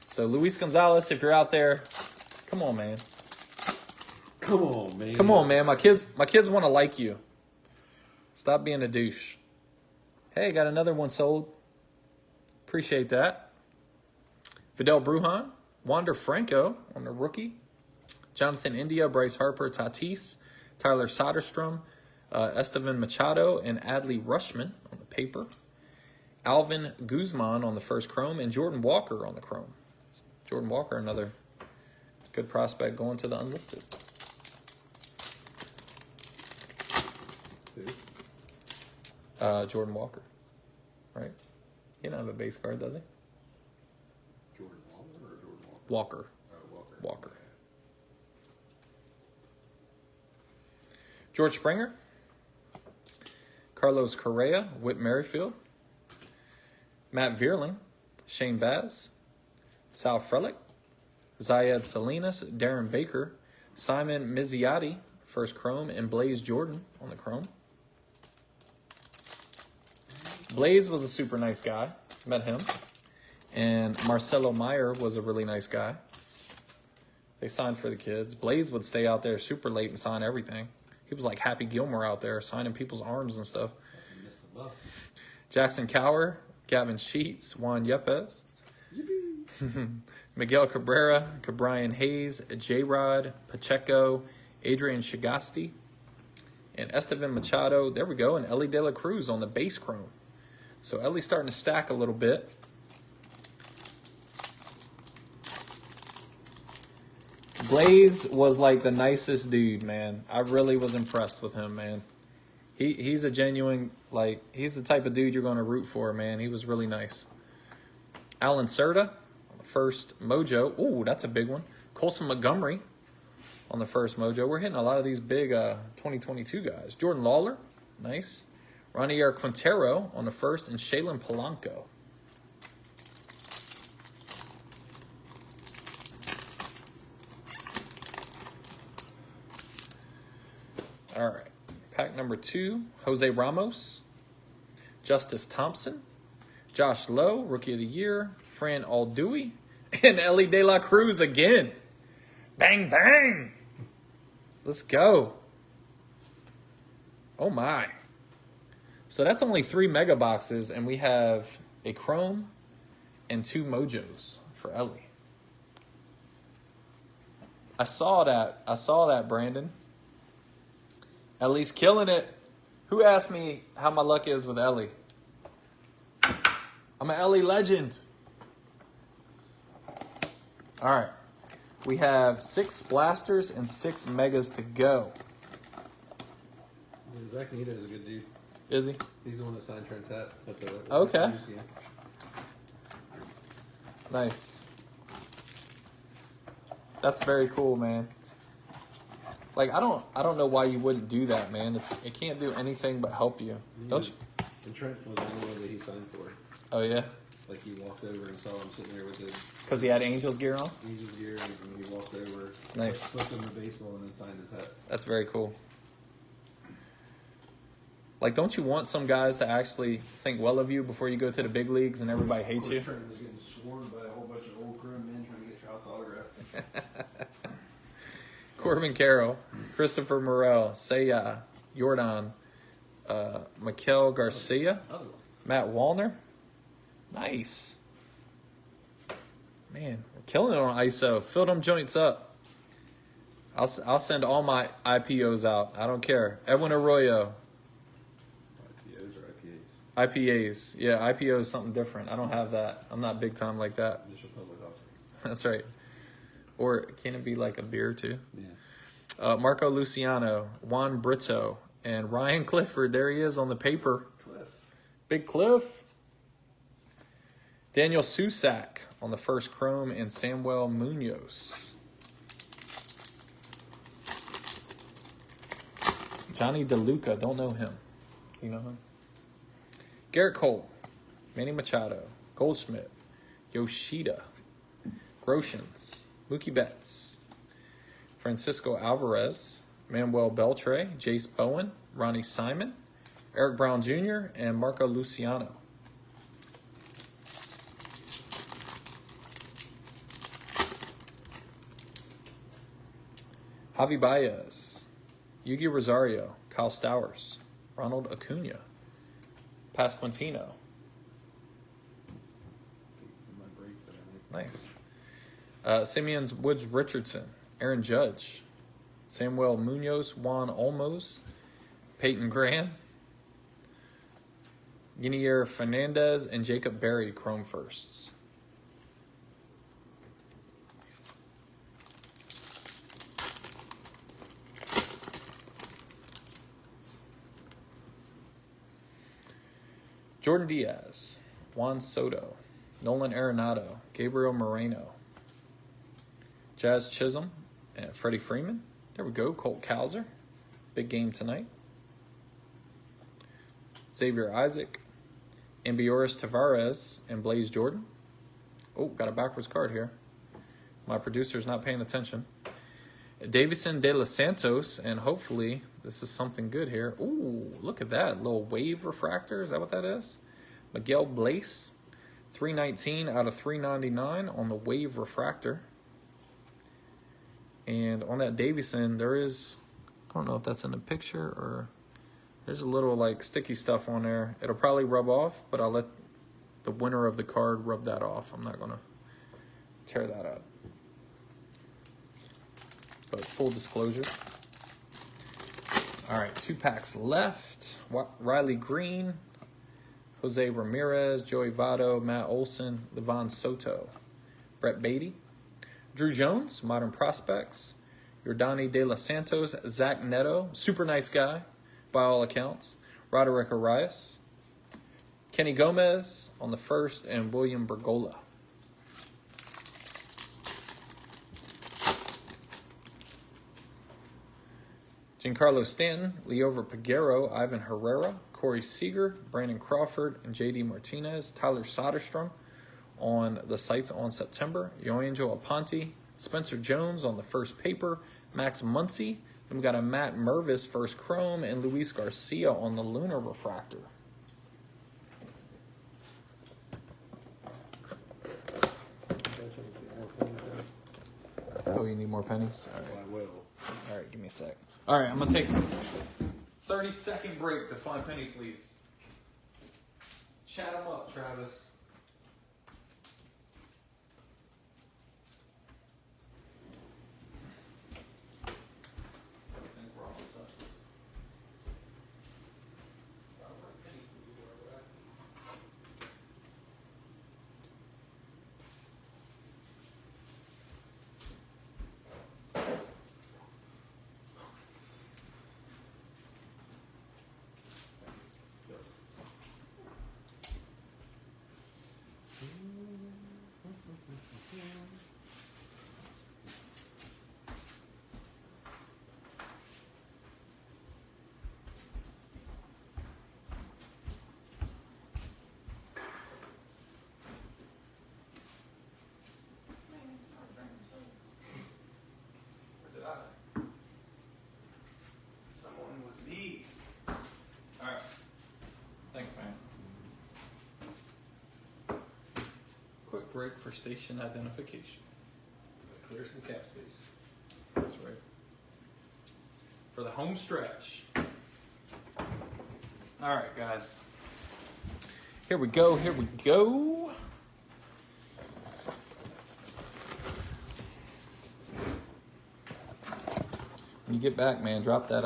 So Luis Gonzalez, if you're out there, come on, man.
Come on, man.
Come on, man. My kids want to like you. Stop being a douche. Hey, got another one sold. Appreciate that. Fidel Brujan, Wander Franco on the rookie. Jonathan India, Bryce Harper, Tatis, Tyler Soderstrom, Estevan Machado, and Adley Rushman on the paper. Alvin Guzman on the first chrome, and Jordan Walker on the chrome. Jordan Walker, another good prospect going to the unlisted. Jordan Walker, right? He don't have a base card, does he?
Jordan Waller or Jordan Walker?
Walker.
Walker.
Walker. George Springer, Carlos Correa, Whit Merrifield, Matt Vierling, Shane Baz, Sal Frelick, Zayed Salinas, Darren Baker, Simon Mizziotti, first chrome, and Blaze Jordan on the chrome. Blaze was a super nice guy. Met him. And Marcelo Meyer was a really nice guy. They signed for the kids. Blaze would stay out there super late and sign everything. He was like Happy Gilmore out there signing people's arms and stuff.
You missed the bus.
Jackson Cower, Gavin Sheets, Juan Yepes, Miguel Cabrera, Cabrian Hayes, J-Rod, Pacheco, Adrian Shagasti, and Estevan Machado. There we go. And Elly De La Cruz on the base chrome. So Elly's starting to stack a little bit. Blaze was like the nicest dude, man. I really was impressed with him, man. He's a genuine, like, he's the type of dude you're going to root for, man. He was really nice. Alan Serta, first Mojo. Ooh, that's a big one. Colson Montgomery on the first Mojo. We're hitting a lot of these big 2022 guys. Jordan Lawler, nice. Ranier Quintero on the first, and Shaylin Polanco. All right. Pack number 2, Jose Ramos, Justice Thompson, Josh Lowe, Rookie of the Year, Fran Aldui, and Elly De La Cruz again. Bang, bang. Let's go. Oh, my. So that's only 3 mega boxes, and we have a Chrome and 2 Mojos for Elly. I saw that, Brandon. Elly's killing it. Who asked me how my luck is with Elly? I'm an Elly legend. All right. We have 6 blasters and 6 megas to go.
Yeah, Zach Nita is a good dude.
Is he?
He's the one that signed Trent's hat at the
Okay. Nice. That's very cool, man. Like, I don't know why you wouldn't do that, man. It can't do anything but help you. Don't you?
And Trent was the only one that he signed for.
Oh, yeah?
Like, he walked over and saw him sitting there with his
Because he had Angels gear on?
Angels gear, and he walked over,
Nice.
flipped him the baseball, and then signed his hat.
That's very cool. Like, don't you want some guys to actually think well of you before you go to the big leagues and everybody hates you?
Trent was getting swarmed by a whole bunch of old grown men trying to get Trout's autograph.
Corbin Carroll, Christopher Morel, Seiya, Jordan, Maikel Garcia, Matt Wallner. Nice. Man, we're killing it on ISO. Fill them joints up. I'll send all my IPOs out. I don't care. Edwin Arroyo.
IPOs or IPAs?
IPAs. Yeah, IPO is something different. I don't have that. I'm not big time like that.
Initial public offering.
That's right. Or can it be like a beer too?
Yeah.
Marco Luciano, Juan Brito, and Ryan Clifford. There he is on the paper.
Cliff.
Big Cliff. Daniel Susak on the first chrome, and Samuel Munoz. Johnny DeLuca, don't know him. You know him? Garrett Cole, Manny Machado, Goldschmidt, Yoshida, Groshans, Mookie Betts, Francisco Alvarez, Manuel Beltre, Jace Bowen, Ronnie Simon, Eric Brown Jr., and Marco Luciano. Javi Baez, Yugi Rosario, Kyle Stowers, Ronald Acuna, Pasquantino. Nice. Simeon Woods Richardson, Aaron Judge, Samuel Munoz, Juan Olmos, Peyton Graham, Guinier Fernandez, and Jacob Berry, chrome firsts. Jordan Diaz, Juan Soto, Nolan Arenado, Gabriel Moreno, Jazz Chisholm, and Freddie Freeman. There we go. Colt Kauser. Big game tonight. Xavier Isaac, Ambioris Tavares, and Blaze Jordan. Oh, got a backwards card here. My producer's not paying attention. Davison De Los Santos, and hopefully this is something good here. Ooh, look at that. Little wave refractor. Is that what that is? Miguel Blaze, 319 out of 399 on the wave refractor. And on that Davison, there is, I don't know if that's in the picture or there's a little like sticky stuff on there. It'll probably rub off, but I'll let the winner of the card rub that off. I'm not going to tear that up. But full disclosure. All right, 2 packs left. Riley Green, Jose Ramirez, Joey Votto, Matt Olson, Levon Soto, Brett Beatty, Drew Jones, Modern Prospects, Yordani De Los Santos, Zach Neto, super nice guy by all accounts, Roderick Arias, Kenny Gomez on the first, and William Bergola. Giancarlo Stanton, Leover Peguero, Ivan Herrera, Corey Seager, Brandon Crawford, and J.D. Martinez, Tyler Soderstrom on the sites on September, Yoangelo Aponte, Spencer Jones on the first paper, Max Muncy, and we got a Matt Mervis first chrome, and Luis Garcia on the lunar refractor. Oh, you need more pennies? All right.
I will.
All right, give me a sec. All right, I'm going to take a 30-second break to find penny sleeves. Chat them up, Travis. I think we're almost done. Someone was me. All right. Thanks, man. Quick break for station identification.
Clear some cap space.
That's right. For the home stretch. All right, guys. Here we go. Here we go. When you get back, man, drop that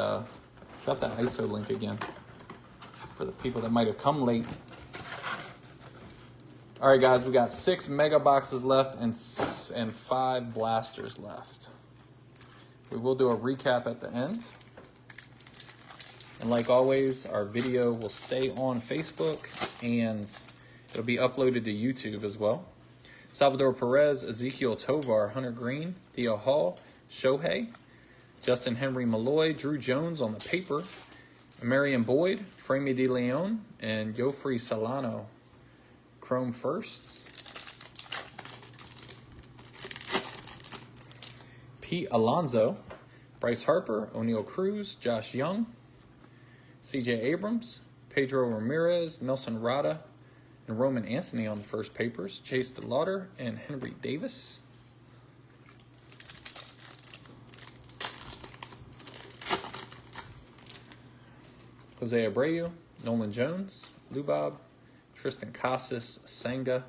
ISO link again for the people that might have come late. All right, guys, we got 6 mega boxes left and 5 blasters left. We will do a recap at the end. And like always, our video will stay on Facebook and it'll be uploaded to YouTube as well. Salvador Perez, Ezekiel Tovar, Hunter Green, Theo Hall, Shohei, Justin Henry Malloy, Drew Jones on the paper, Marion Boyd, Framey De Leon, and Yofri Solano. Chrome firsts. Pete Alonso, Bryce Harper, O'Neal Cruz, Josh Young, CJ Abrams, Pedro Ramirez, Nelson Rada, and Roman Anthony on the first papers, Chase DeLauder, and Henry Davis. Jose Abreu, Nolan Jones, Lubob, Tristan Casas, Senga,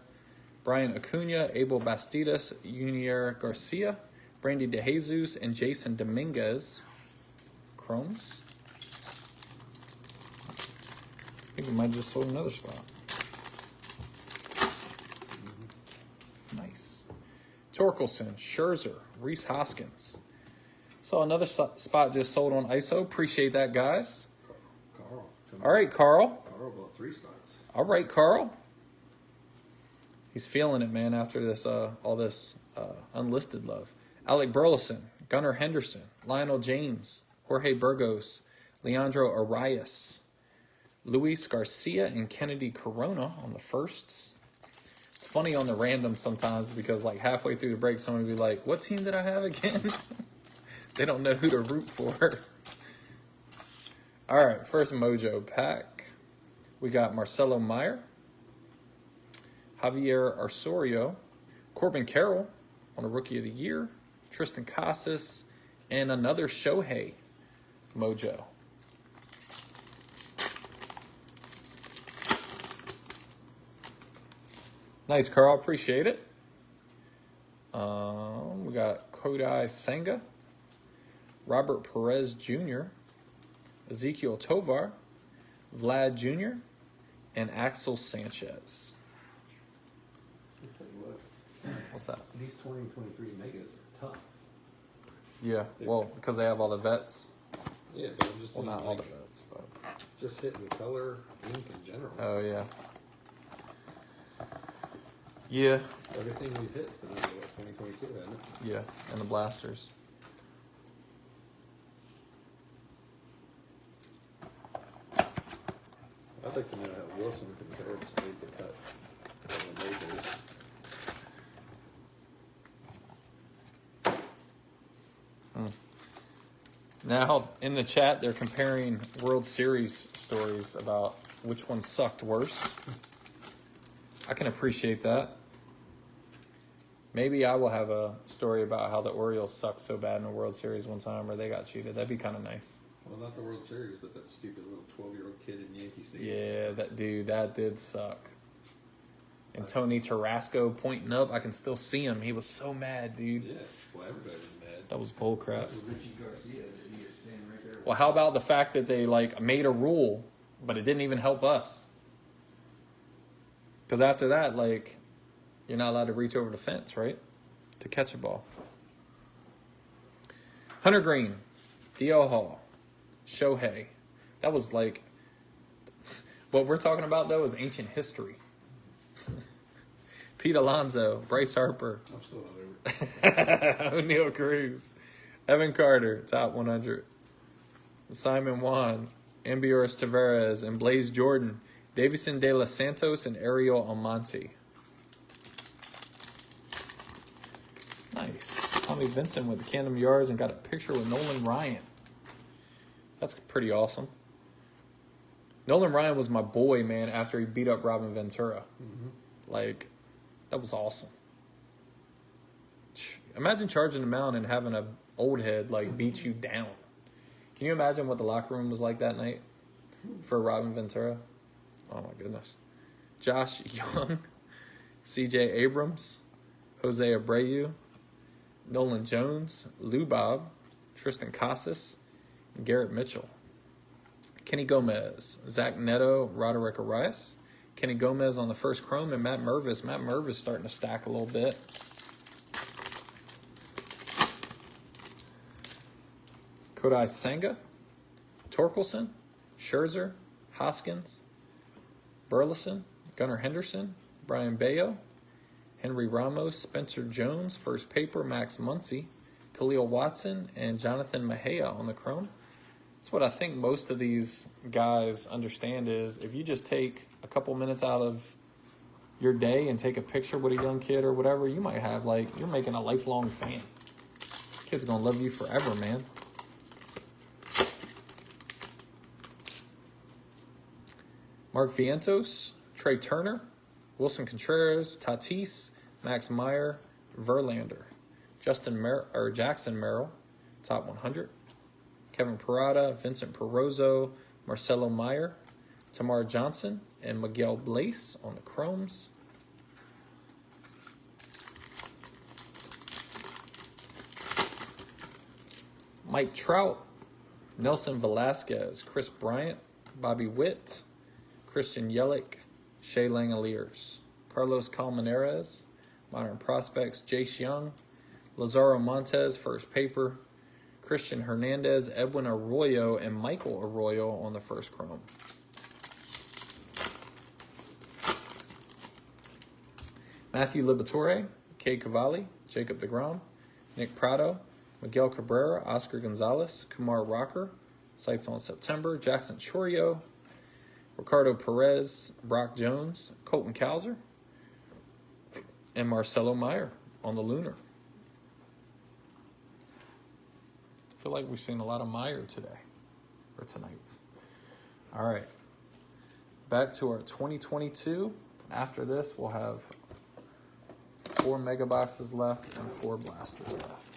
Brian Acuna, Abel Bastidas, Junior Garcia, Brandy DeJesus, and Jason Dominguez. Chromes. I think we might have just sold another spot. Nice. Torkelson, Scherzer, Reese Hoskins. Saw another spot just sold on ISO. Appreciate that, guys.
Carl.
All right, Carl.
Carl bought 3 spots.
All right, Carl. He's feeling it, man, after this all this unlisted love. Alec Burleson, Gunnar Henderson, Lionel James, Jorge Burgos, Leandro Arias, Luis Garcia, and Kennedy Corona on the firsts. It's funny on the random sometimes because like halfway through the break, someone will be like, what team did I have again? They don't know who to root for. All right, first Mojo pack. We got Marcelo Meyer, Javier Arsorio, Corbin Carroll on a Rookie of the Year, Tristan Casas, and another Shohei Mojo. Nice, Carl. Appreciate it. We got Kodai Senga, Robert Perez Jr., Ezekiel Tovar, Vlad Jr., and Axel Sanchez.
I'll tell you what,
What's that?
these 2023 megas are tough.
Yeah, well, because they have all the vets.
Yeah, but I'm just
Well,
saying,
not all the
like,
vets, but...
just hitting color, ink in general.
Oh, yeah. Yeah,
Everything we've hit for 2022, hasn't it?
yeah, and the blasters.
I'd like to know how Wilson compares to the cut of the majors.
Now, in the chat, they're comparing World Series stories about which one sucked worse. I can appreciate that. Maybe I will have a story about how the Orioles sucked so bad in the World Series one time or they got cheated. That'd be kind of nice.
Well, not the World Series, but that stupid little 12-year-old kid in Yankee Stadium.
Yeah, that did suck. And Tony Tarasco pointing up, I can still see him. He was so mad, dude.
Yeah, well, everybody was mad.
That was bull crap.
Richie Garcia, the idiot standing right there.
Well, how about the fact that they made a rule, but it didn't even help us? Because after that, you're not allowed to reach over the fence, right? To catch a ball. Hunter Green, D.L. Hall, Shohei. That was what we're talking about, though, is ancient history. Pete Alonso, Bryce Harper,
I'm still not over it.
O'Neal Cruz, Evan Carter, top 100, Simon Juan, Ambioris Tavares, and Blaze Jordan, Davison De Los Santos, and Ariel Almonte. Nice. Tommy Vincent with the Camden Yards and got a picture with Nolan Ryan. That's pretty awesome. Nolan Ryan was my boy, man, after he beat up Robin Ventura. Mm-hmm. That was awesome. Imagine charging him out and having an old head, beat you down. Can you imagine what the locker room was like that night for Robin Ventura? Oh, my goodness. Josh Young, CJ Abrams, Jose Abreu, Nolan Jones, Lubob, Tristan Casas, and Garrett Mitchell. Kenny Gomez, Zach Neto, Roderick Arias. Kenny Gomez on the first chrome, and Matt Mervis. Matt Mervis starting to stack a little bit. Kodai Senga, Torkelson, Scherzer, Hoskins, Burleson, Gunnar Henderson, Brian Bayo, Henry Ramos, Spencer Jones, first paper, Max Muncy, Khalil Watson, and Jonathan Mejia on the chrome. That's what I think most of these guys understand is if you just take a couple minutes out of your day and take a picture with a young kid or whatever, you might have, like, you're making a lifelong fan. Kid's going to love you forever, man. Mark Vientos, Trey Turner, Wilson Contreras, Tatis, Max Meyer, Verlander, Jackson Merrill, top 100. Kevin Parada, Vincent Perozzo, Marcelo Meyer, Tamar Johnson, and Miguel Blaise on the chromes. Mike Trout, Nelson Velasquez, Chris Bryant, Bobby Witt, Christian Yelich, Shea Langeliers, Carlos Colmenares, Modern Prospects, Jace Young, Lazaro Montes, first paper, Christian Hernandez, Edwin Arroyo, and Michael Arroyo on the first chrome. Matthew Liberatore, Cade Cavalli, Jacob deGrom, Nick Prado, Miguel Cabrera, Oscar Gonzalez, Kumar Rocker, sights on September, Jackson Chorio, Ricardo Perez, Brock Jones, Colton Cowser, and Marcelo Meyer on the Lunar. I feel like we've seen a lot of Meyer today, or tonight. All right, back to our 2022. After this, we'll have 4 mega boxes left and 4 blasters left.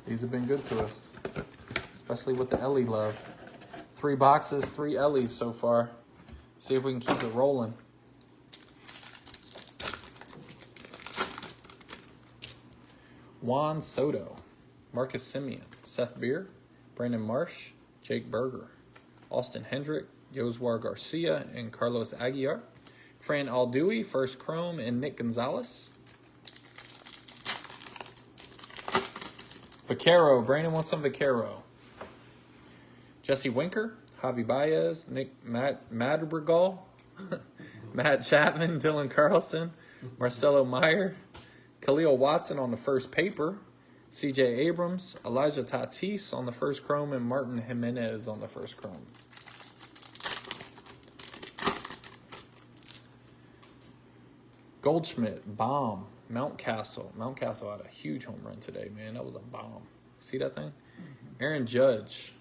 These have been good to us, especially with the Elly love. 3 boxes, 3 Ellys so far. See if we can keep it rolling. Juan Soto, Marcus Semien, Seth Beer, Brandon Marsh, Jake Berger, Austin Hendrick, Yoswar Garcia, and Carlos Aguiar. Fran Aldui, first chrome, and Nick Gonzalez. Vaquero, Brandon wants some Vaquero. Jesse Winker, Javi Baez, Nick Madrigal, Matt Chapman, Dylan Carlson, Marcelo Meyer, Khalil Watson on the first paper, C.J. Abrams, Elijah Tatis on the first chrome, and Martin Jimenez on the first chrome. Goldschmidt, bomb, Mountcastle. Mountcastle had a huge home run today, man. That was a bomb. See that thing? Aaron Judge,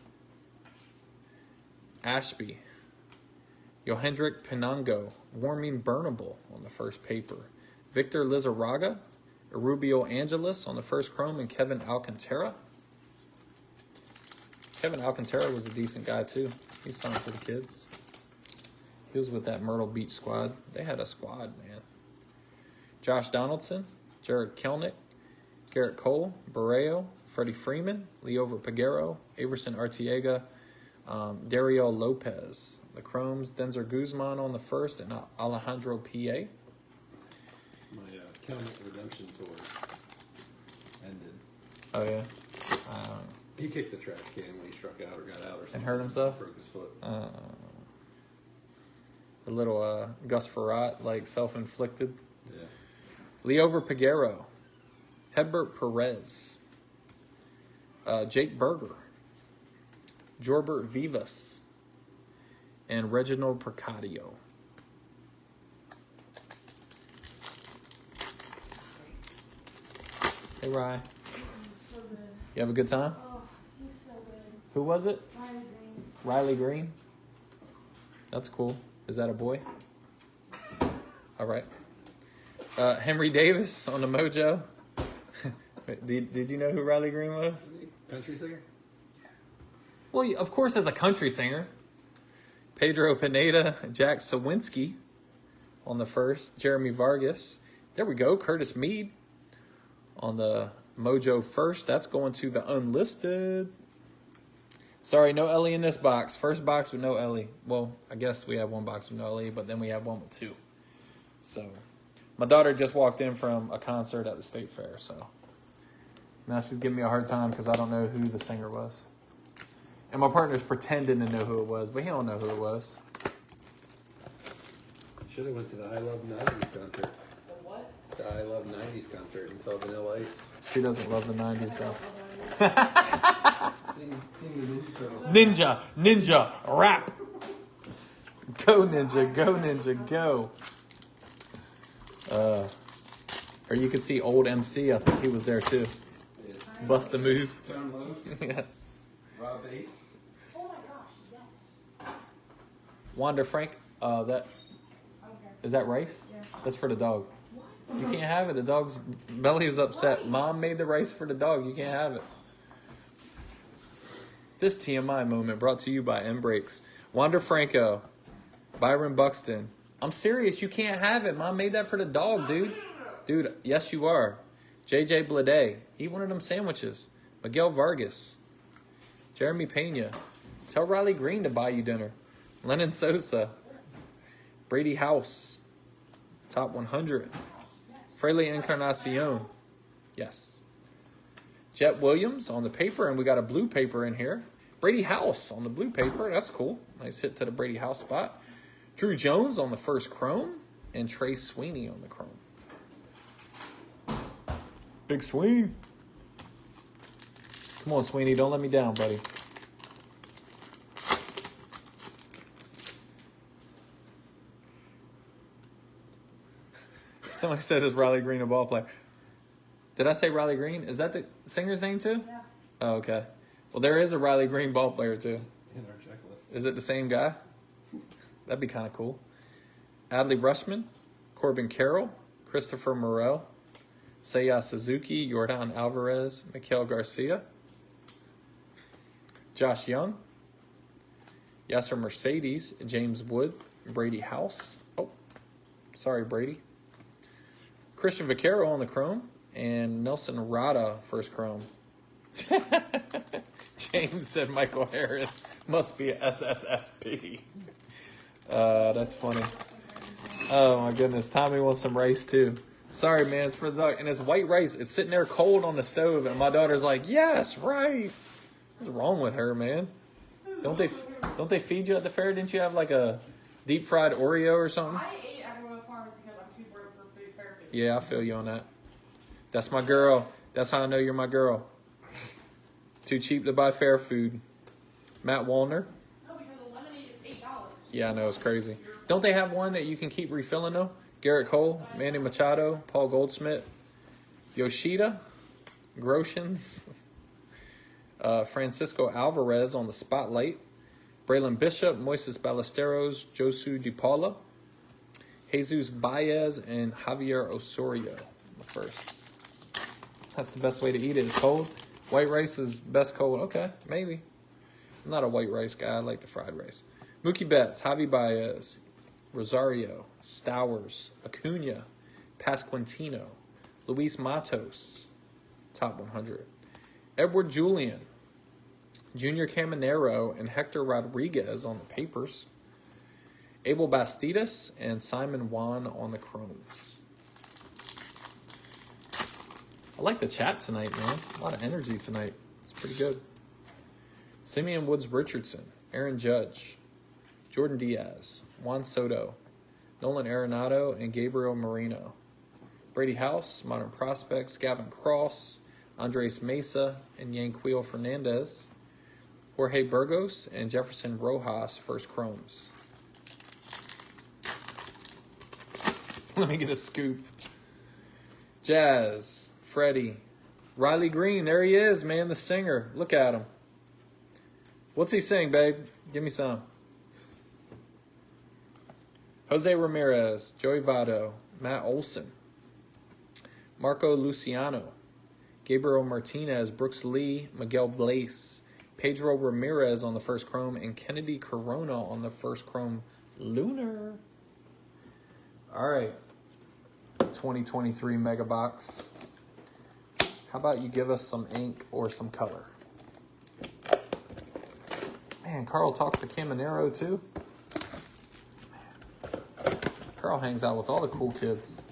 Ashby, Yohendrick Pinango, Warming Burnable on the first paper, Victor Lizarraga, Rubio Angeles on the first chrome, and Kevin Alcantara. Kevin Alcantara was a decent guy, too. He signed for the kids. He was with that Myrtle Beach squad. They had a squad, man. Josh Donaldson, Jared Kelnick, Garrett Cole, Barreo, Freddie Freeman, Leover Peguero, Averson Artiega, Dario Lopez. The chromes, Denzer Guzman on the first, and Alejandro P.A.
My Kelnick redemption tour ended.
Oh, yeah?
He kicked the trash can when he struck out or got out or something.
And hurt himself?
Broke his foot.
A little Gus Farrat, like self-inflicted.
Yeah.
Leover Peguero, Hedbert Perez, Jake Berger, Jorbert Vivas, and Reginald Percadio. Hey, Rye.
So good.
You have a good time?
Oh, he's so good.
Who was it?
Riley Green.
Riley Green? That's cool. Is that a boy? All right. Henry Davis on the Mojo. Did you know who Riley Green was?
Country singer?
Well, of course, as a country singer. Pedro Pineda, Jack Sawinski on the first. Jeremy Vargas. There we go. Curtis Mead on the Mojo first. That's going to the unlisted. Sorry, no Elly in this box. First box with no Elly. Well, I guess we have one box with no Elly, but then we have one with two. So, my daughter just walked in from a concert at the State Fair, so now she's giving me a hard time because I don't know who the singer was. And my partner's pretending to know who it was, but he don't know who it was.
Should have went to the I Love 90s concert.
The what?
The I Love 90s concert and saw Vanilla Ice.
She doesn't love the 90s, though.
Sing the Ninja Turtles.
Ninja, rap. Go, Ninja, go. Or you could see old MC. I think he was there too.
Yeah.
Bust a move.
Tone Low.
Yes.
Rob Ace.
Oh my gosh, yes.
Wanda Frank. That
Okay.
is that rice?
Yeah.
That's for the dog.
What?
You can't have it. The dog's belly is upset. Mom made the rice for the dog. You can't have it. This TMI moment brought to you by M Brakes. Wander Franco, Byron Buxton. I'm serious. You can't have it. Mom made that for the dog, dude. Dude, yes, you are. JJ Blade. Eat one of them sandwiches. Miguel Vargas. Jeremy Pena. Tell Riley Green to buy you dinner. Lennon Sosa. Brady House. Top 100. Fraley Encarnacion. Yes. Jet Williams on the paper, and we got a blue paper in here. Brady House on the blue paper. That's cool. Nice hit to the Brady House spot. Drew Jones on the first chrome, and Trey Sweeney on the chrome. Big Sween. Come on, Sweeney. Don't let me down, buddy. Somebody said, is Riley Green a ball player? Did I say Riley Green? Is that the singer's name too?
Yeah.
Oh, okay. Well, there is a Riley Green ball player too.
In our checklist.
Is it the same guy? That'd be kind of cool. Adley Rushman, Corbin Carroll, Christopher Morel, Seiya Suzuki, Jordan Alvarez, Mikael Garcia, Josh Young, Yasser Mercedes, James Wood, Brady House. Oh, sorry, Brady. Christian Vaquero on the chrome, and Nelson Rada first chrome. James said Michael Harris must be a SSSP. That's funny. Oh my goodness. Tommy wants some rice too. Sorry, man. It's for the dog. And it's white rice. It's sitting there cold on the stove. And my daughter's like, yes, rice. What's wrong with her, man? Don't they feed you at the fair? Didn't you have like a deep fried Oreo or something?
I ate Everywhere Farms because I'm too broke for food therapy.
Yeah, I feel you on that. That's my girl. That's how I know you're my girl. Too cheap to buy fair food. Matt Wallner.
No, because a lemonade is $8.
Yeah, I know, it's crazy. Don't they have one that you can keep refilling, though? Garrett Cole, Manny Machado, Paul Goldsmith, Yoshida, Groshans, Francisco Alvarez on the spotlight, Braylon Bishop, Moises Ballesteros, Josu DiPaula, Jesus Baez, and Javier Osorio the first. That's the best way to eat it. It's cold. White rice is best cold. Okay, maybe. I'm not a white rice guy. I like the fried rice. Mookie Betts, Javi Baez, Rosario, Stowers, Acuna, Pasquantino, Luis Matos, top 100. Edward Julian, Junior Caminero, and Hector Rodriguez on the papers. Abel Bastidas and Simon Juan on the chromes. I like the chat tonight, man. A lot of energy tonight. It's pretty good. Simeon Woods Richardson, Aaron Judge, Jordan Diaz, Juan Soto, Nolan Arenado, and Gabriel Marino. Brady House, Modern Prospects, Gavin Cross, Andres Mesa, and Yanquiel Fernandez. Jorge Burgos and Jefferson Rojas, first chromes. Let me get a scoop. Jazz, Freddie, Riley Green. There he is, man, the singer. Look at him. What's he sing, babe? Give me some. Jose Ramirez, Joey Votto, Matt Olson, Marco Luciano, Gabriel Martinez, Brooks Lee, Miguel Blaze, Pedro Ramirez on the first chrome, and Kennedy Corona on the first chrome lunar. All right. 2023 Mega Box. How about you give us some ink or some color? Man, Carl talks to Caminero too. Man. Carl hangs out with all the cool kids.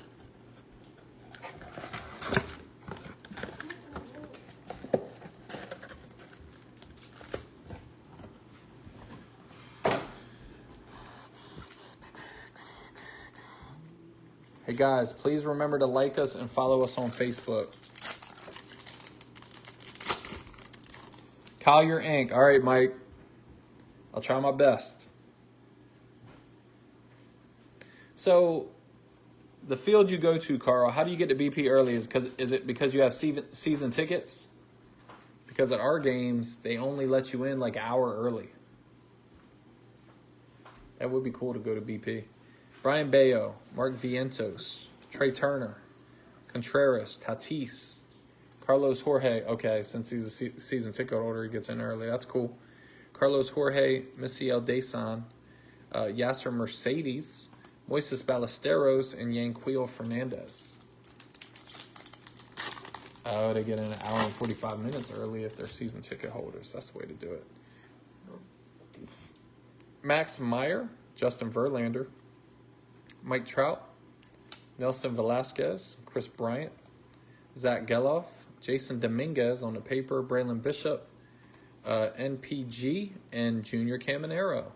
Hey guys, please remember to like us and follow us on Facebook. Collier Ink. All right, Mike. I'll try my best. So, the field you go to, Carl, how do you get to BP early? Is it because you have season tickets? Because at our games, they only let you in like an hour early. That would be cool to go to BP. Brian Bayo, Mark Vientos, Trey Turner, Contreras, Tatis, Carlos Jorge. Okay, since he's a season ticket holder, he gets in early. That's cool. Carlos Jorge, Misiel Desan, Yasser Mercedes, Moises Ballesteros, and Yanquiel Fernandez. Oh, they get in an hour and 45 minutes early if they're season ticket holders. That's the way to do it. Max Meyer, Justin Verlander, Mike Trout, Nelson Velasquez, Chris Bryant, Zach Geloff, Jason Dominguez on the paper, Braylon Bishop, NPG, and Junior Caminero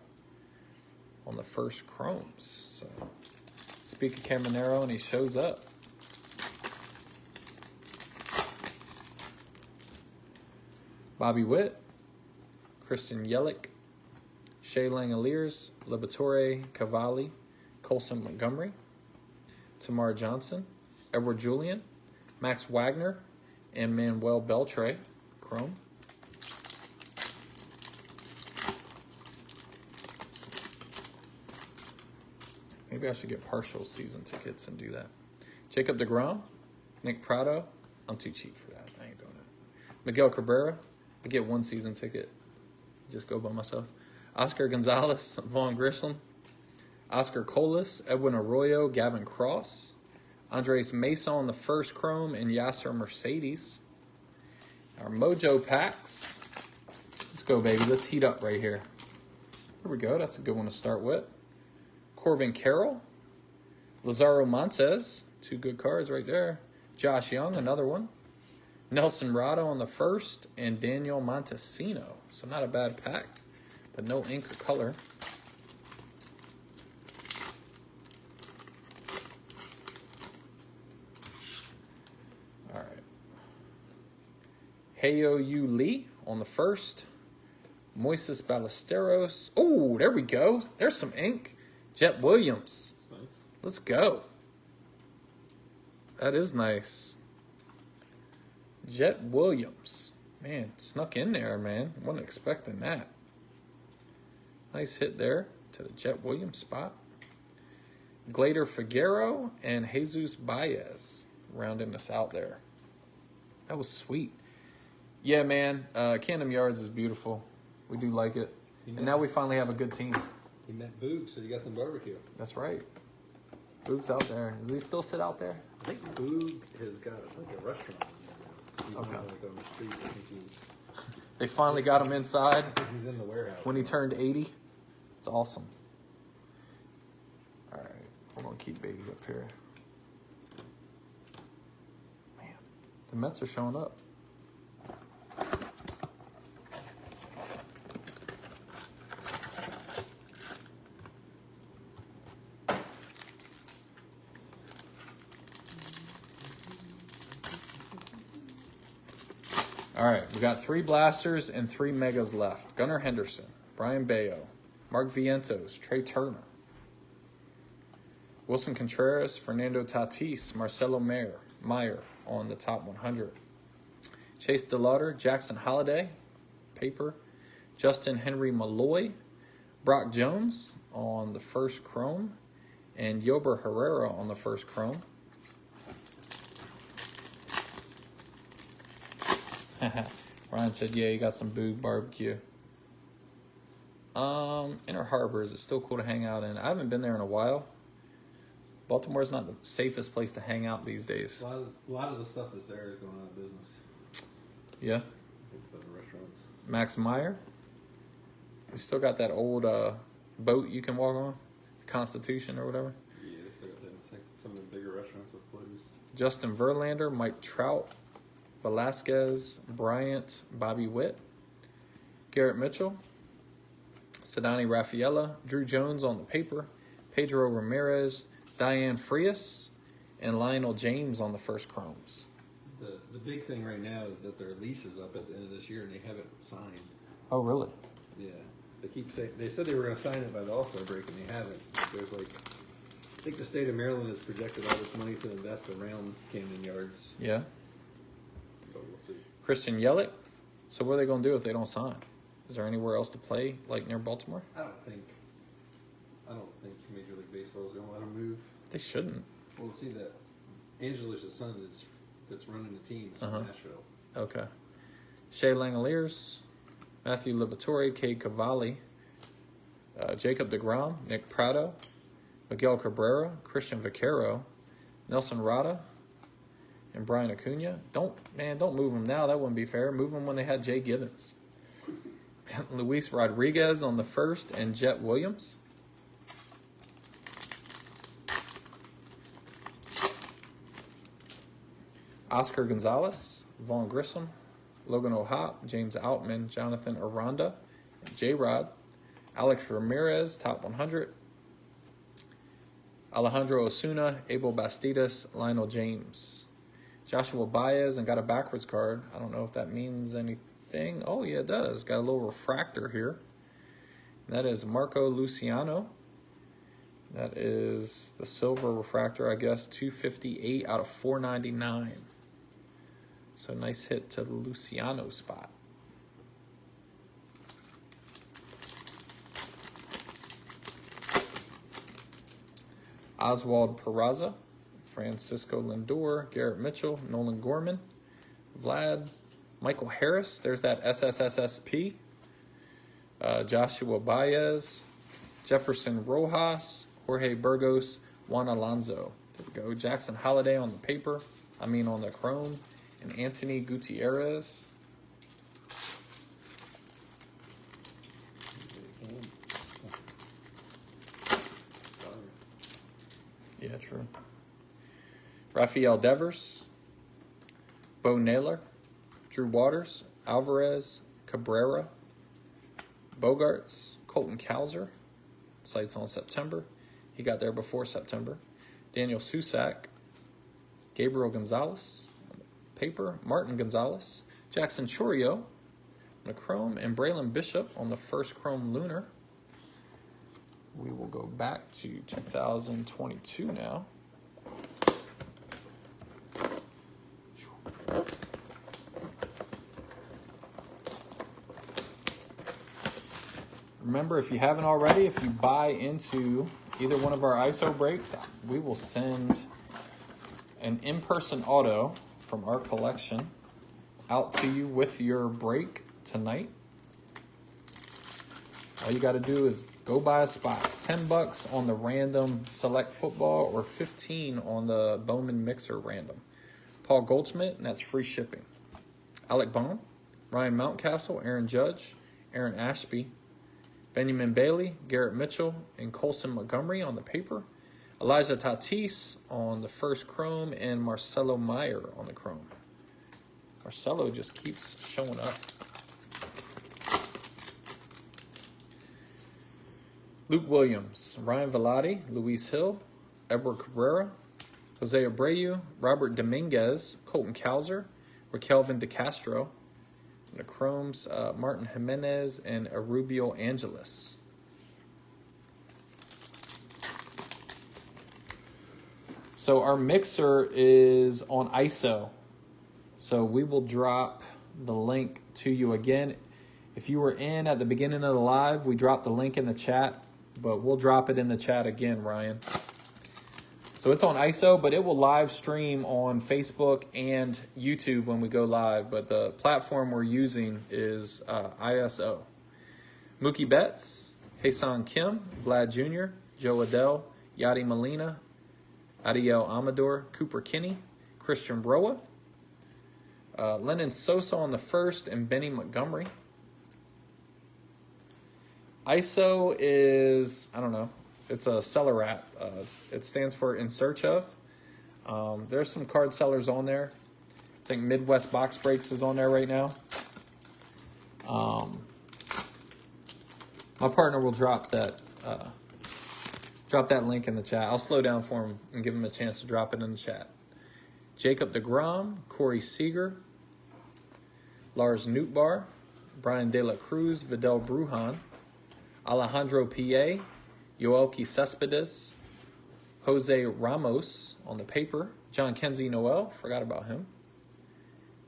on the first chromes. So, speak of Caminero, and he shows up. Bobby Witt, Christian Yelich, Shea Langoliers, Liberatore Cavalli, Colson Montgomery, Tamar Johnson, Edward Julian, Max Wagner, and Manuel Beltre, chrome. Maybe I should get partial season tickets and do that. Jacob deGrom, Nick Prado. I'm too cheap for that. I ain't doing it. Miguel Cabrera. I get one season ticket. Just go by myself. Oscar Gonzalez, Vaughn Grissom, Oscar Colas, Edwin Arroyo, Gavin Cross, Andres Mesa on the first chrome, and Yasser Mercedes. Our Mojo packs. Let's go, baby. Let's heat up right here. Here we go. That's a good one to start with. Corbin Carroll, Lazaro Montes, two good cards right there. Josh Young, another one. Nelson Rado on the first, and Daniel Montesino. So not a bad pack, but no ink or color. All right. Heyo Yu Lee on the first. Moises Ballesteros. Oh, there we go. There's some ink. Jet Williams.
Nice.
Let's go. That is nice. Jet Williams. Man, snuck in there, man. Wasn't expecting that. Nice hit there to the Jet Williams spot. Glader Figueroa and Jesus Baez rounding us out there. That was sweet. Yeah, man. Camden Yards is beautiful. We do like it. And now we finally have a good team.
You met Boog, so you got some barbecue.
That's right. Boog's out there. Does he still sit out there?
I think Boog has got a restaurant. He's
Okay.
not like on the street. I think he's
They finally got him inside
he's in the warehouse.
when he turned 80. It's awesome. All right. We're going to keep baby up here. Man, the Mets are showing up. All right, we got 3 blasters and 3 megas left. Gunnar Henderson, Brian Bayo, Mark Vientos, Trey Turner, Wilson Contreras, Fernando Tatis, Marcelo Meyer on the top 100. Chase DeLauder, Jackson Holiday, paper. Justin Henry Malloy, Brock Jones on the first chrome, and Yober Herrera on the first chrome. Ryan said, yeah, you got some Boog barbecue. Inner Harbor, is it still cool to hang out in? I haven't been there in a while, Baltimore's not the safest place to hang out these days.
A lot of the stuff that's there is going out of business.
Yeah.
For the restaurants.
Max Meyer. You still got that old boat you can walk on? Constitution or whatever.
Yeah, they still got that. It's like some of the bigger restaurants with closed.
Justin Verlander, Mike Trout, Velasquez, Bryant, Bobby Witt, Garrett Mitchell, Sedani Raffaella, Drew Jones on the paper, Pedro Ramirez, Diane Frias, and Lionel James on the first chromes.
The big thing right now is that their lease is up at the end of this year and they haven't signed.
Oh, really?
Yeah. They keep saying they said they were going to sign it by the All-Star break and they haven't. There's like, I think the state of Maryland has projected all this money to invest around Camden Yards.
Yeah.
But we'll see.
Christian Yelich. So what are they going to do if they don't sign? Is there anywhere else to play, like near Baltimore?
I don't think Major League Baseball is going to let them move.
They shouldn't.
We'll see that Angelos' son that's running the team is from Nashville.
Okay. Shea Langoliers, Matthew Liberatore, Cade Cavalli, Jacob deGrom, Nick Prado, Miguel Cabrera, Christian Vaquero, Nelson Rada, and Brian Acuna. Don't move them now. That wouldn't be fair. Move them when they had Jay Gibbons. Luis Rodriguez on the first and Jet Williams. Oscar Gonzalez, Vaughn Grissom, Logan O'Hop, James Outman, Jonathan Aranda, J-Rod, Alex Ramirez, top 100, Alejandro Osuna, Abel Bastidas, Lionel James, Joshua Baez, and got a backwards card. I don't know if that means anything. Oh, yeah, it does. Got a little refractor here. And that is Marco Luciano. That is the silver refractor, I guess, 258 out of 499. So nice hit to the Luciano spot. Oswald Peraza, Francisco Lindor, Garrett Mitchell, Nolan Gorman, Vlad, Michael Harris. There's that SSSSP. Joshua Baez, Jefferson Rojas, Jorge Burgos, Juan Alonso. There we go. Jackson Holiday on the paper. On the chrome. And Anthony Gutierrez. Yeah, true. Rafael Devers, Bo Naylor, Drew Waters, Alvarez, Cabrera, Bogarts, Colton Cowser. Sights on September. He got there before September. Daniel Susac, Gabriel Gonzalez on the paper, Martin Gonzalez, Jackson Chorio on the chrome, and Braylon Bishop on the first chrome lunar. We will go back to 2022 now. Remember, if you haven't already, if you buy into either one of our ISO breaks, we will send an in-person auto from our collection out to you with your break tonight. All you got to do is go buy a spot. $10 on the random select football or $15 on the Bowman mixer random. Paul Goldschmidt, and that's free shipping. Alec Bohm, Ryan Mountcastle, Aaron Judge, Aaron Ashby, Benjamin Bailey, Garrett Mitchell, and Colson Montgomery on the paper. Elijah Tatis on the first chrome, and Marcelo Meyer on the chrome. Marcelo just keeps showing up. Luke Williams, Ryan Velotti, Luis Hill, Edward Cabrera, Jose Abreu, Robert Dominguez, Colton Cowser, Raquelvin DeCastro, and the chromes, Martin Jimenez and Arubio Angeles. So our mixer is on ISO. So we will drop the link to you again. If you were in at the beginning of the live, we dropped the link in the chat, but we'll drop it in the chat again, Ryan. So it's on ISO, but it will live stream on Facebook and YouTube when we go live. But the platform we're using is ISO. Mookie Betts, Hae-Sung Kim, Vlad Jr., Joe Adele, Yadi Molina, Adiel Amador, Cooper Kinney, Christian Roa, Lennon Sosa on the first, and Benny Montgomery. ISO is, I don't know, it's a seller wrap. It stands for In Search Of. There's some card sellers on there. I think Midwest Box Breaks is on there right now. My partner will drop that link in the chat. I'll slow down for him and give him a chance to drop it in the chat. Jacob deGrom, Corey Seager, Lars Nootbaar, Brian De La Cruz, Vidal Brujan, Alejandro P.A., Yoelki Cespedes, Jose Ramos on the paper, John Kenzie Noel, forgot about him,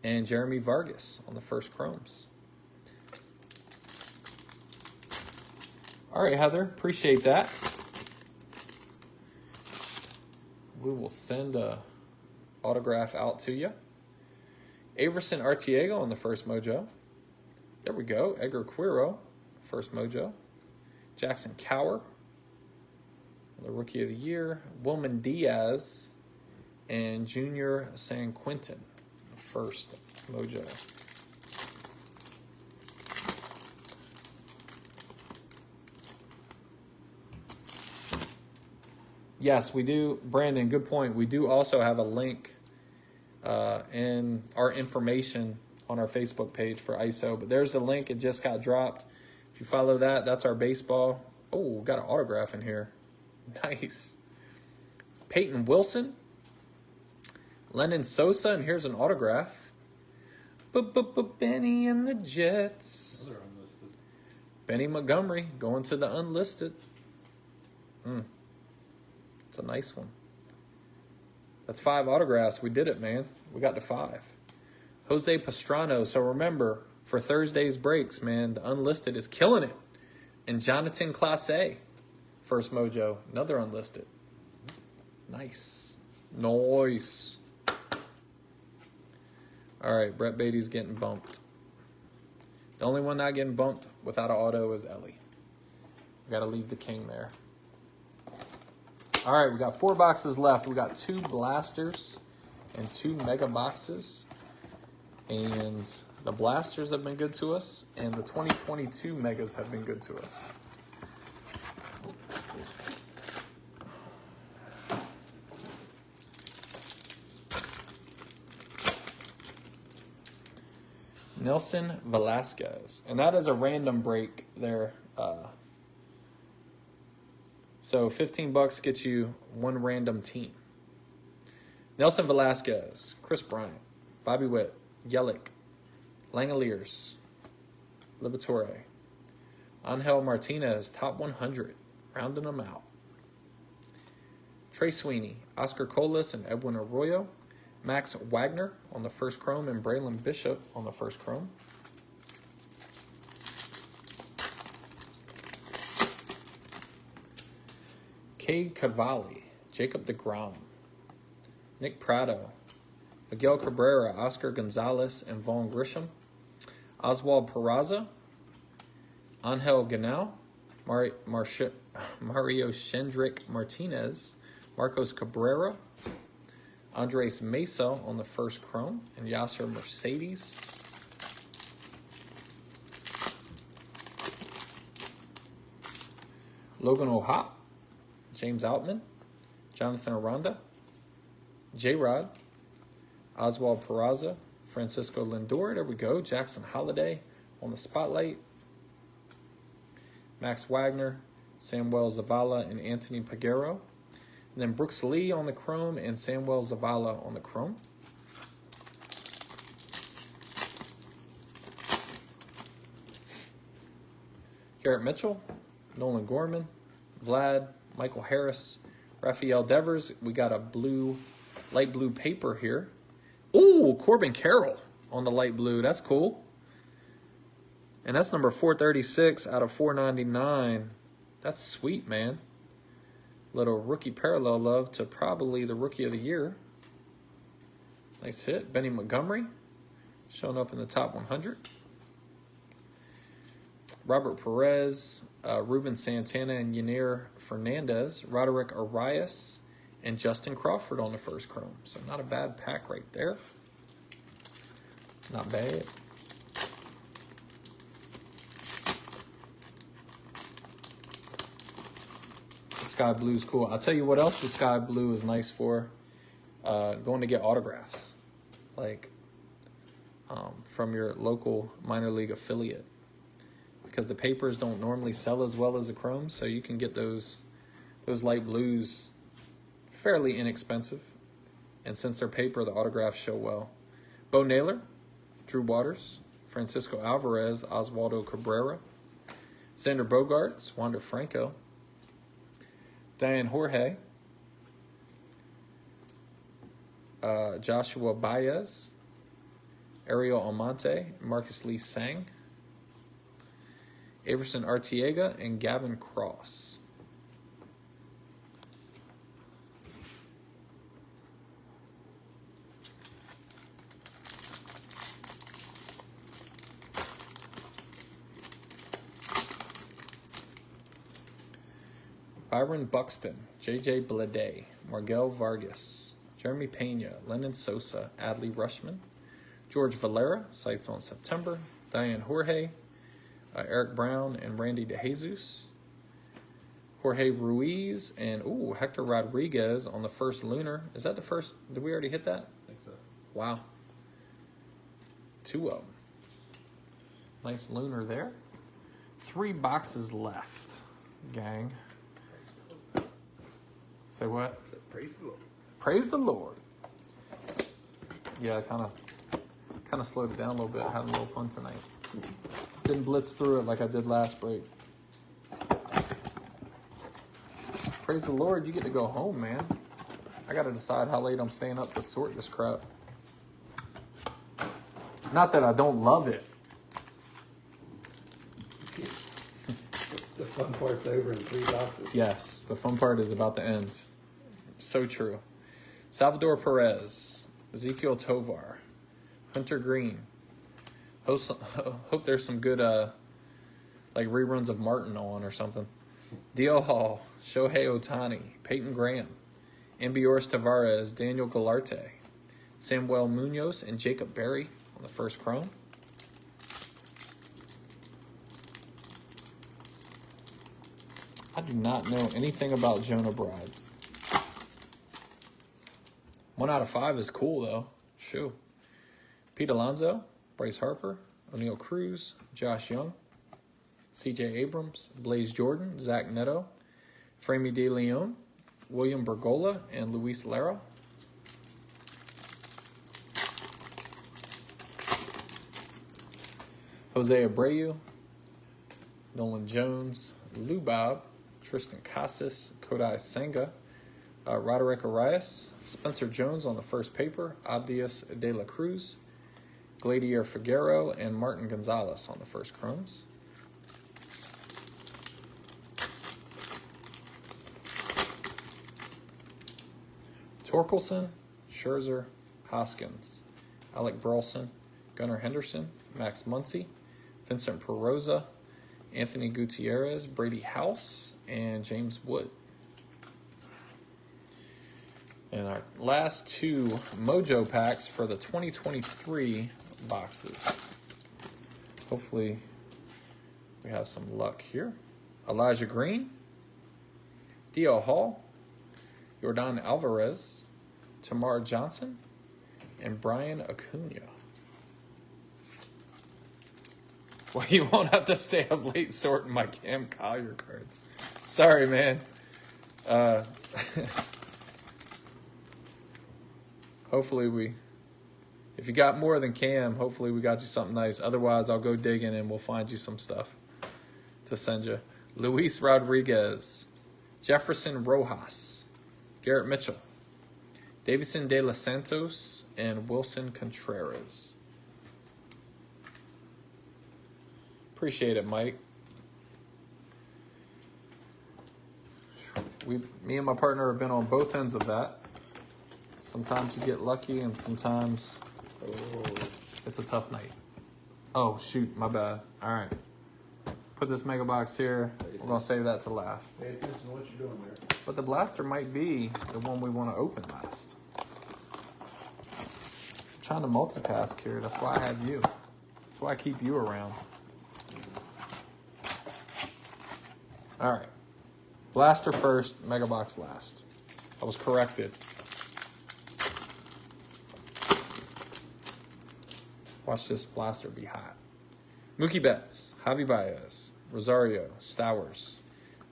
and Jeremy Vargas on the first chromes. All right, Heather, appreciate that. We will send a autograph out to you. Averson Artiego on the first mojo. There we go. Edgar Quiro, first mojo. Jackson Cower, the Rookie of the Year. Wilman Diaz and Junior San Quentin, first mojo. Yes, we do. Brandon, good point. We do also have a link in our information on our Facebook page for ISO. But there's the link. It just got dropped. If you follow that, that's our baseball. Oh, we got an autograph in here. Nice. Peyton Wilson. Lennon Sosa, and here's an autograph. Benny and the Jets.
Another unlisted.
Benny Montgomery going to the unlisted. It's a nice one. That's 5 autographs. We did it, man. We got to 5. Jose Pastrano. So remember, for Thursday's breaks, man, the unlisted is killing it. And Jonathan Clase, first mojo, another unlisted. Nice. Nice. All right, Brett Beatty's getting bumped. The only one not getting bumped without an auto is Elly. Got to leave the king there. All right, we got 4 boxes left. We got 2 blasters and 2 mega boxes. And the blasters have been good to us, and the 2022 megas have been good to us. Nelson Velasquez. And that is a random break there. So $15 gets you 1 random team. Nelson Velasquez, Chris Bryant, Bobby Witt, Yelich, Langoliers, Liberatore, Angel Martinez, top 100, rounding them out. Trey Sweeney, Oscar Colas, and Edwin Arroyo. Max Wagner on the first chrome, and Braylon Bishop on the first chrome. Cade Cavalli, Jacob deGrom, Nick Prado, Miguel Cabrera, Oscar Gonzalez, and Vaughn Grisham. Oswald Peraza, Angel Ganao, Mario Shendrick Martinez, Marcos Cabrera, Andres Mesa on the first chrome, and Yasser Mercedes. Logan O'Hop, James Outman, Jonathan Aranda, J-Rod, Oswald Peraza, Francisco Lindor, there we go, Jackson Holiday on the spotlight, Max Wagner, Samuel Zavala, and Anthony Peguero. And then Brooks Lee on the chrome and Samuel Zavala on the chrome. Garrett Mitchell, Nolan Gorman, Vlad, Michael Harris, Rafael Devers. We got a blue, light blue paper here. Ooh, Corbin Carroll on the light blue. That's cool. And that's number 436 out of 499. That's sweet, man. Little rookie parallel love to probably the Rookie of the Year. Nice hit. Benny Montgomery showing up in the top 100. Robert Perez, Ruben Santana, and Yanir Fernandez. Roderick Arias and Justin Crawford on the first chrome. So not a bad pack right there. Not bad. The sky blue is cool. I'll tell you what else the sky blue is nice for. Going to get autographs. Like from your local minor league affiliate. Because the papers don't normally sell as well as the chromes, so you can get those light blues fairly inexpensive. And since they're paper, the autographs show well. Bo Naylor, Drew Waters, Francisco Alvarez, Oswaldo Cabrera, Xander Bogaerts, Wander Franco, Diane Jorge, Joshua Baez, Ariel Almonte, Marcus Lee Sang, Averson Artiega, and Gavin Cross. Byron Buxton, J.J. Bleday, Miguel Vargas, Jeremy Pena, Lennon Sosa, Adley Rushman, George Valera, sights on September, Diane Jorge, Eric Brown, and Randy DeJesus, Jorge Ruiz, and Hector Rodriguez on the first lunar. Is that the first? Did we already hit that?
I think so.
Wow. 2 of them. Nice lunar there. 3 boxes left, gang. Say what?
Praise the Lord.
Praise the Lord. Yeah, I kind of slowed it down a little bit. Had a little fun tonight. Didn't blitz through it like I did last break. Praise the Lord, you get to go home, man. I got to decide how late I'm staying up to sort this crap. Not that I don't love it.
The fun part's over in 3 boxes.
Yes, the fun part is about to end. So true. Salvador Perez, Ezekiel Tovar, Hunter Green. Hope there's some good like reruns of Martin on or something. Dio Hall, Shohei Ohtani, Peyton Graham, Ambioris Tavares, Daniel Galarte, Samuel Munoz, and Jacob Berry on the first chrome. I do not know anything about Jonah Bride. 1 out of 5 is cool, though. Shoo. Pete Alonso, Bryce Harper, O'Neal Cruz, Josh Young, C.J. Abrams, Blaze Jordan, Zach Neto, Framey De Leon, William Bergola, and Luis Lara. Jose Abreu, Nolan Jones, Lou Bob, Tristan Casas, Kodai Senga, Roderick Arias, Spencer Jones on the first paper, Abdias De La Cruz, Gladier Figueroa, and Martin Gonzalez on the first chromes. Torkelson, Scherzer, Hoskins, Alec Burleson, Gunnar Henderson, Max Muncy, Vincent Peroza, Anthony Gutierrez, Brady House, and James Wood. And our last 2 Mojo packs for the 2023 boxes. Hopefully we have some luck here. Elijah Green, Dio Hall, Yordan Alvarez, Tamar Johnson, and Brian Acuna. Well, you won't have to stay up late sorting my Cam Collier cards. Sorry, man. Hopefully if you got more than Cam, hopefully we got you something nice. Otherwise, I'll go digging and we'll find you some stuff to send you. Luis Rodriguez, Jefferson Rojas, Garrett Mitchell, Davison De Los Santos, and Wilson Contreras. Appreciate it, Mike. Me and my partner have been on both ends of that. Sometimes you get lucky, and sometimes it's a tough night. Oh, shoot, my bad. All right. put this mega box here. We're going to save that to last.
Pay attention to what you're doing there.
But the blaster might be the one we want to open last. I'm trying to multitask here. That's why I have you. That's why I keep you around. All right. Blaster first, mega box last. I was corrected. Watch this blaster be hot. Mookie Betts, Javi Baez, Rosario, Stowers,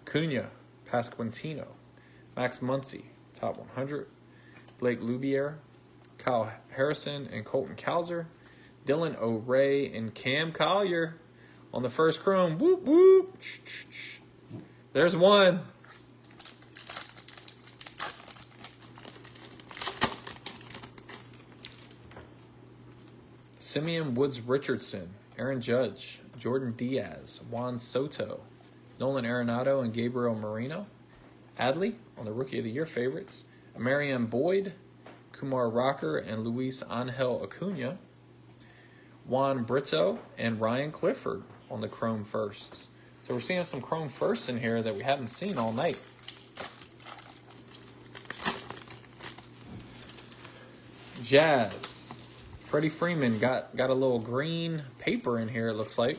Cunha, Pasquantino, Max Muncy, top 100, Blake Lubier, Kyle Harrison and Colton Cowser, Dylan O'Ray and Cam Collier on the first chrome. Whoop, whoop. There's one. Simeon Woods Richardson, Aaron Judge, Jordan Diaz, Juan Soto, Nolan Arenado, and Gabriel Moreno. Adley on the Rookie of the Year favorites. Marianne Boyd, Kumar Rocker, and Luis Angel Acuna. Juan Brito and Ryan Clifford on the Chrome Firsts. So we're seeing some Chrome Firsts in here that we haven't seen all night. Jazz. Freddie Freeman got a little green paper in here, it looks like.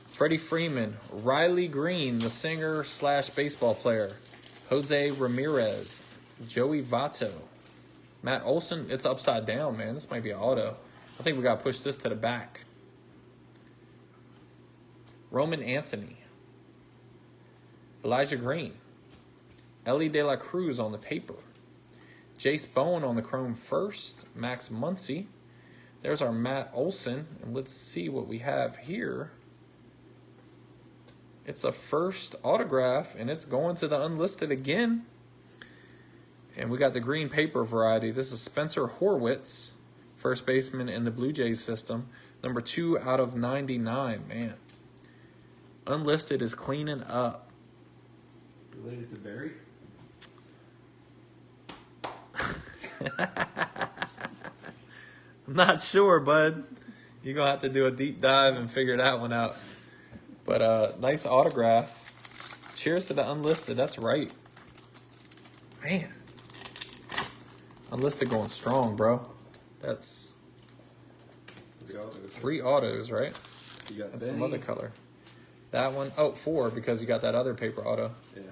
Freddie Freeman, Riley Green, the singer / baseball player, Jose Ramirez, Joey Votto, Matt Olson. It's upside down, man. This might be an auto. I think we got to push this to the back. Roman Anthony, Elijah Green, Elly De La Cruz on the paper, Jace Bowen on the Chrome First, Max Muncy. There's our Matt Olson, and let's see what we have here. It's a first autograph, and it's going to the unlisted again. And we got the green paper variety. This is Spencer Horwitz, first baseman in the Blue Jays system. Number 2 out of 99, man. Unlisted is cleaning up.
Related to Barry?
I'm not sure, bud. You're going to have to do a deep dive and figure that one out. But nice autograph. Cheers to the unlisted. That's right. Man. Unlisted going strong, bro. That's 3 autos, right?
You got
That's some other color. That one. Oh, 4 because you got that other paper auto.
Yeah.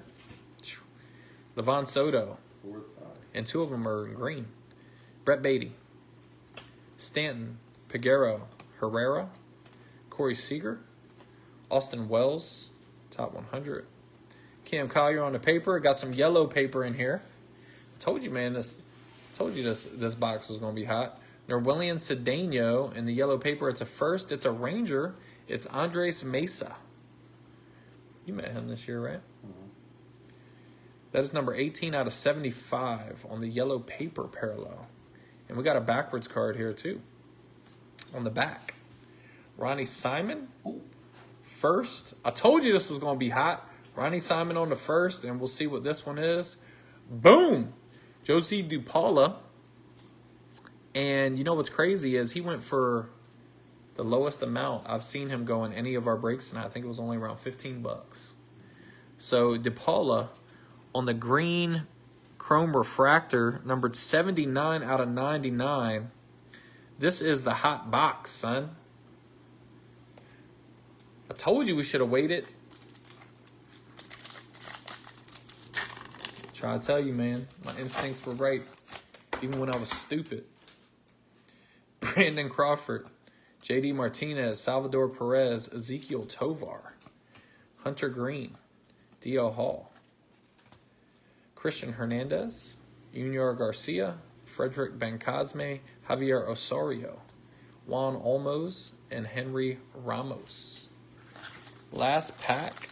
Levon Soto.
4 5.
And 2 of them are in green. Brett Beatty. Stanton. Peguero. Herrera. Corey Seager. Austin Wells. Top 100. Cam Collier on the paper. Got some yellow paper in here. I told you, man, this box was going to be hot. Norwillian Cedeno in the yellow paper. It's a first. It's a Ranger. It's Andres Mesa. You met him this year, right?
Mm-hmm.
That is number 18 out of 75 on the yellow paper parallel. And we got a backwards card here, too. On the back. Ronnie Simon. First. I told you this was going to be hot. Ronnie Simon on the first, and we'll see what this one is. Boom! Josie DuPaula. And you know what's crazy is he went for the lowest amount I've seen him go in any of our breaks tonight. I think it was only around $15. So DePaula on the green chrome refractor, numbered 79 out of 99. This is the hot box, son. I told you we should have waited. Try to tell you, man. My instincts were right, even when I was stupid. Brandon Crawford, J.D. Martinez, Salvador Perez, Ezekiel Tovar, Hunter Green, D.L. Hall, Christian Hernandez, Junior Garcia, Frederick Bencosme, Javier Osorio, Juan Olmos, and Henry Ramos. Last pack.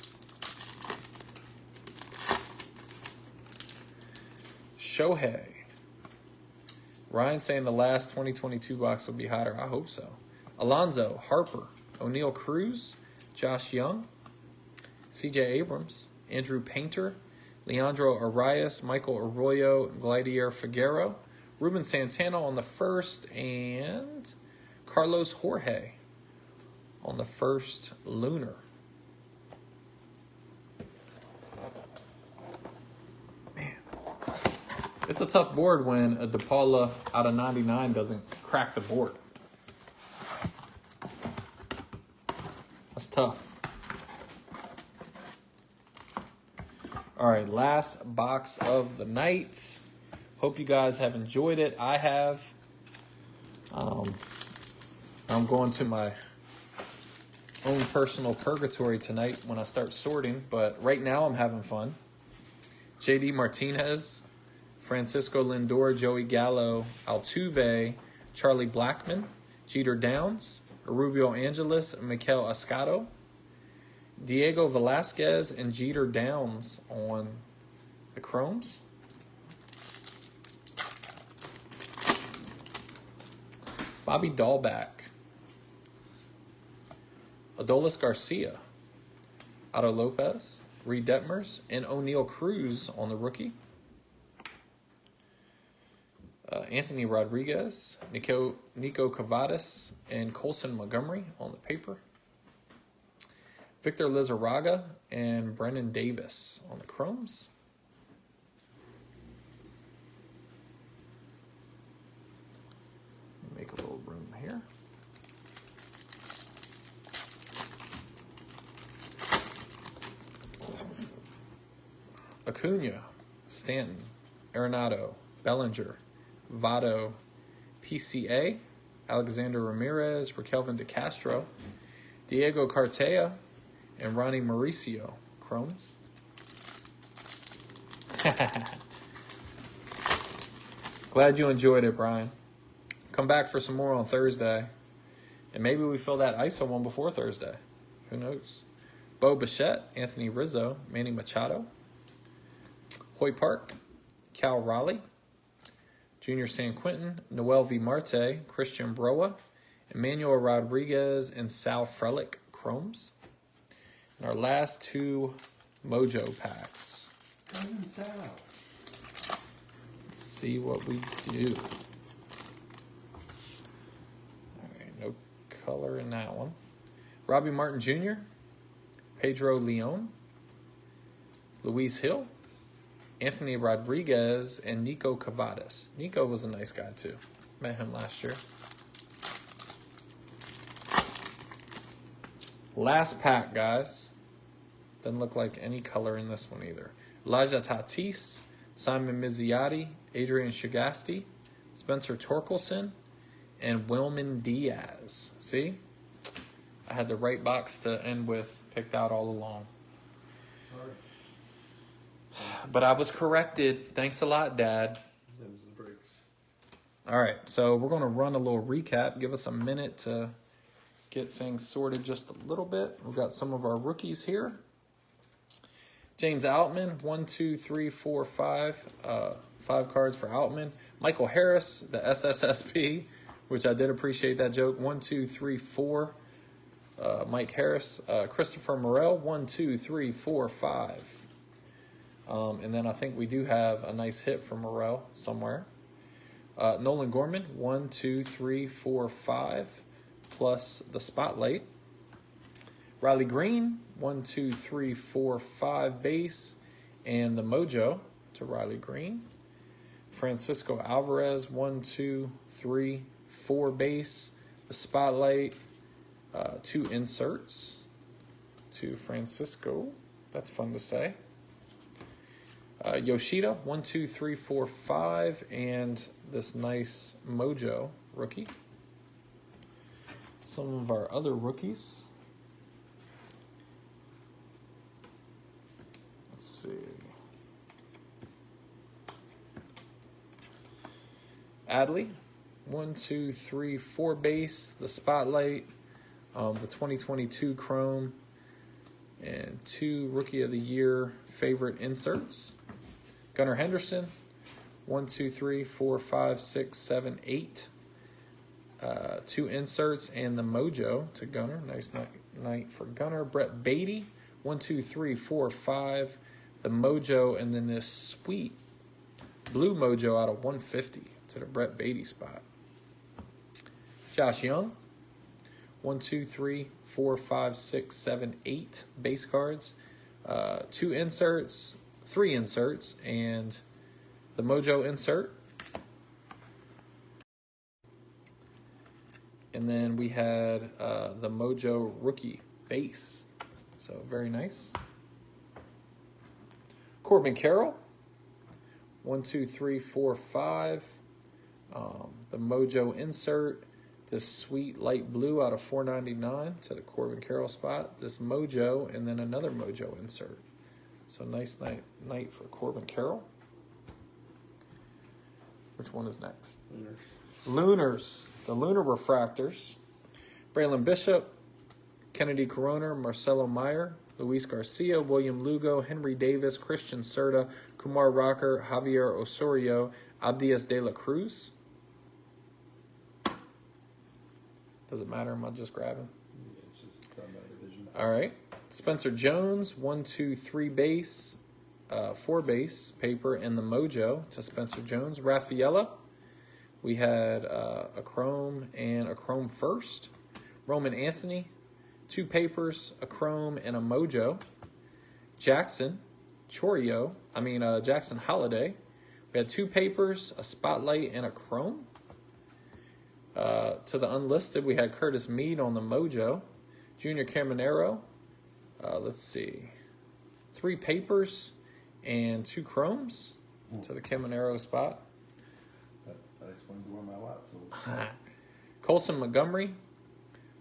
Shohei. Ryan saying the last 2022 box will be hotter. I hope so. Alonzo, Harper, O'Neal Cruz, Josh Young, C.J. Abrams, Andrew Painter, Leandro Arias, Michael Arroyo, Gladier Figueroa, Ruben Santana on the first, and Carlos Jorge on the first lunar. It's a tough board when a Paula out of 99 doesn't crack the board. That's tough. All right, last box of the night. Hope you guys have enjoyed it. I have. I'm going to my own personal purgatory tonight when I start sorting, but right now I'm having fun. JD Martinez, Francisco Lindor, Joey Gallo, Altuve, Charlie Blackmon, Jeter Downs, Rubio Angeles, and Mikel Escado, Diego Velasquez, and Jeter Downs on the Chromes. Bobby Dahlback, Adolis Garcia, Otto Lopez, Reed Detmers, and O'Neal Cruz on the rookie. Anthony Rodriguez, Nico Cavadas, and Colson Montgomery on the paper. Victor Lizarraga and Brennan Davis on the Chromes. Make a little room here. Acuna, Stanton, Arenado, Bellinger, Votto, PCA, Alexander Ramirez, Raquelvin De Castro, Diego Cartaya, and Ronnie Mauricio, Chromes. Glad you enjoyed it, Brian. Come back for some more on Thursday. And maybe we fill that ISO one before Thursday. Who knows? Bo Bichette, Anthony Rizzo, Manny Machado, Hoy Park, Cal Raleigh, Junior San Quentin, Noel V. Marte, Christian Broa, Emmanuel Rodriguez, and Sal Frelick, Chromes. And our last two Mojo packs. Let's see what we do. All right, no color in that one. Robbie Martin Jr., Pedro Leon, Luis Hill, Anthony Rodriguez, and Nico Cavadas. Nico was a nice guy, too. Met him last year. Last pack, guys. Doesn't look like any color in this one either. Elijah Tatis, Simon Mizziotti, Adrian Shagasti, Spencer Torkelson, and Wilman Diaz. See? I had the right box to end with, picked out all along.
Sorry.
But I was corrected. Thanks a lot, Dad.
Them's the breaks.
All right, so we're going to run a little recap. Give us a minute to get things sorted just a little bit. We've got some of our rookies here. James Outman, 1, 2, 3, 4, 5. 5 cards for Outman. Michael Harris, the SSSP, which I did appreciate that joke. 1, 2, 3, 4. Mike Harris. Christopher Morel, 1, 2, 3, 4, 5. And then I think we do have a nice hit from Morel somewhere. Nolan Gorman, 1, 2, 3, 4, 5, plus the spotlight. Riley Green, 1, 2, 3, 4, 5 base, and the mojo to Riley Green. Francisco Alvarez, 1, 2, 3, 4 base, the spotlight, 2 inserts to Francisco. That's fun to say. Yoshida, 1, 2, 3, 4, 5, and this nice mojo rookie. Some of our other rookies. Let's see. Adley, 1, 2, 3, 4 base, the spotlight, the 2022 Chrome, and 2 Rookie of the Year favorite inserts. Gunnar Henderson, 1, 2, 3, 4, 5, 6, 7, 8. 2 inserts and the mojo to Gunnar. Nice night for Gunnar. Brett Beatty, 1, 2, 3, 4, 5. The mojo, and then this sweet blue mojo out of 150 to the Brett Beatty spot. Josh Young, 1, 2, 3, 4, 5, 6, 7, 8 base cards. 2 inserts, 3 inserts, and the Mojo insert. And then we had the Mojo rookie base. So very nice. Corbin Carroll. 1, 2, 3, 4, 5. The Mojo insert. This sweet light blue out of $4.99 to the Corbin Carroll spot. This Mojo and then another Mojo insert. So nice night for Corbin Carroll. Which one is next? Lunars. The Lunar Refractors. Braylon Bishop, Kennedy Coroner, Marcelo Meyer, Luis Garcia, William Lugo, Henry Davis, Christian Serta, Kumar Rocker, Javier Osorio, Abdias de la Cruz. Does it matter? Am I just grabbing?
Yeah, it's just talking about division.
All right. Spencer Jones, 1, 2, 3 base, 4 base paper in the Mojo to Spencer Jones. Rafaela. We had a chrome and a chrome first. Roman Anthony, 2 papers, a chrome and a Mojo. Jackson Holiday. We had 2 papers, a spotlight, and a chrome. To the unlisted, we had Curtis Mead on the Mojo. Junior Caminero, let's see, 3 papers and 2 chromes to the Caminero spot.
That explains where my lot sold.
Colson Montgomery,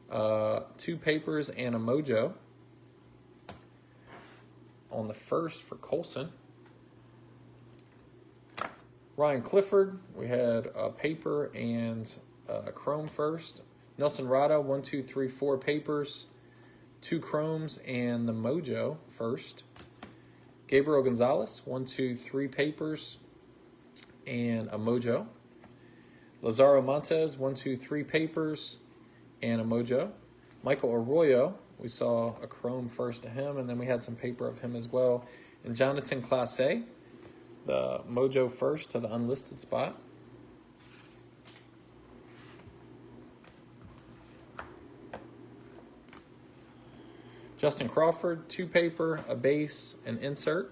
2 papers and a Mojo on the first for Colson. Ryan Clifford, we had a paper and a chrome first. Nelson Rada, 1, 2, 3, 4 papers, 2 chromes and the Mojo first. Gabriel Gonzalez, 1, 2, 3 papers and a Mojo. Lazaro Montes, 1, 2, 3 papers and a Mojo. Michael Arroyo, we saw a chrome first to him, and then we had some paper of him as well. And Jonathan Classe, the Mojo first to the unlisted spot. Justin Crawford, 2 paper, a base, an insert.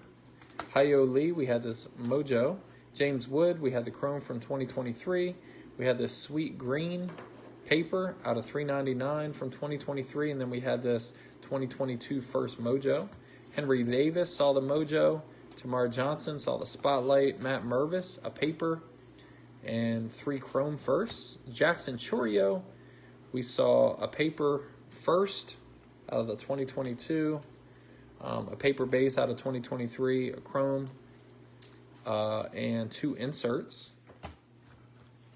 Hyo Lee, we had this Mojo. James Wood, we had the chrome from 2023. We had this sweet green paper out of $3.99 from 2023, and then we had this 2022 first Mojo. Henry Davis saw the Mojo. Tamar Johnson saw the spotlight. Matt Mervis, a paper, and 3 chrome firsts. Jackson Chorio, we saw a paper first out of the 2022, a paper base out of 2023, a chrome, and 2 inserts.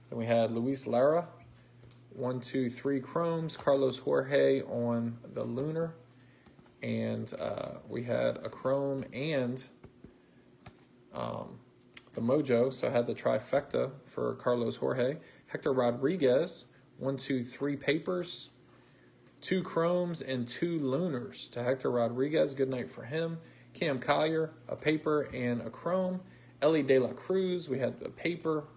Then we had Luis Lara, 1, 2, 3 chromes, Carlos Jorge on the Lunar, and we had a chrome and the Mojo, so I had the trifecta for Carlos Jorge. Hector Rodriguez, 1, 2, 3 papers, 2 chromes and 2 lunars to Hector Rodriguez. Good night for him. Cam Collier, a paper and a chrome. Elly de la Cruz, we had the paper.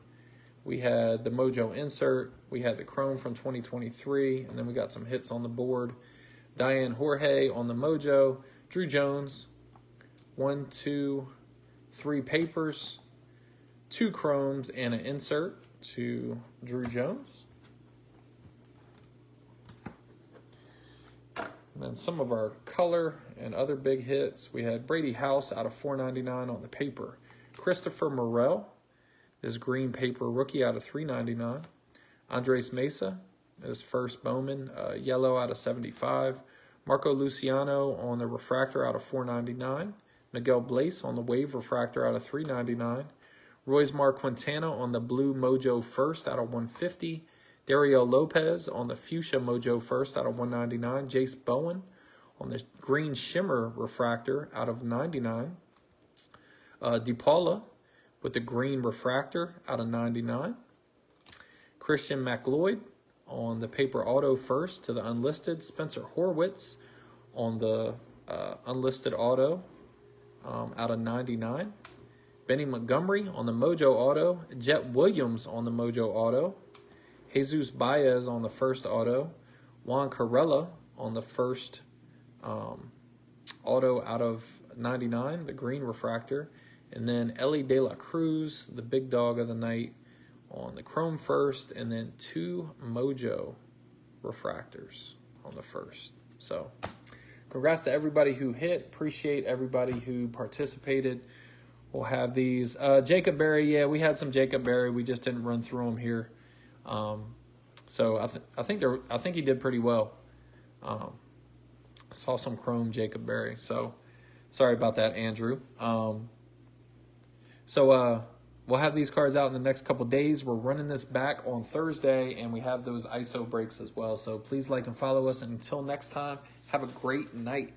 We had the Mojo insert. We had the chrome from 2023. And then we got some hits on the board. Diane Jorge on the Mojo. Drew Jones, 1, 2, 3 papers, 2 chromes and an insert to Drew Jones. And then some of our color and other big hits. We had Brady House out of $4.99 on the paper. Christopher Morel, this green paper rookie out of $3.99. Andres Mesa, his first Bowman, yellow out of $75. Marco Luciano on the refractor out of $4.99. Miguel Blaze on the wave refractor out of $3.99. Roysmar Quintana on the blue Mojo first out of $150. Dario Lopez on the fuchsia Mojo first out of $199. Jace Bowen on the green shimmer refractor out of $99. DePaula with the green refractor out of $99. Christian McLeod on the paper auto first to the unlisted. Spencer Horwitz on the unlisted auto out of $99. Benny Montgomery on the Mojo auto. Jet Williams on the Mojo auto. Jesus Baez on the first auto. Juan Carrella on the first auto out of $99, the green refractor. And then Elly de la Cruz, the big dog of the night, on the chrome first, and then 2 Mojo refractors on the first. So congrats to everybody who hit. Appreciate everybody who participated. We'll have these. Jacob Berry, yeah, we had some Jacob Berry. We just didn't run through them here. So I think he did pretty well. Saw some chrome Jacob Berry. So sorry about that, Andrew. We'll have these cards out in the next couple days. We're running this back on Thursday, and we have those ISO breaks as well. So please like and follow us. And until next time, have a great night.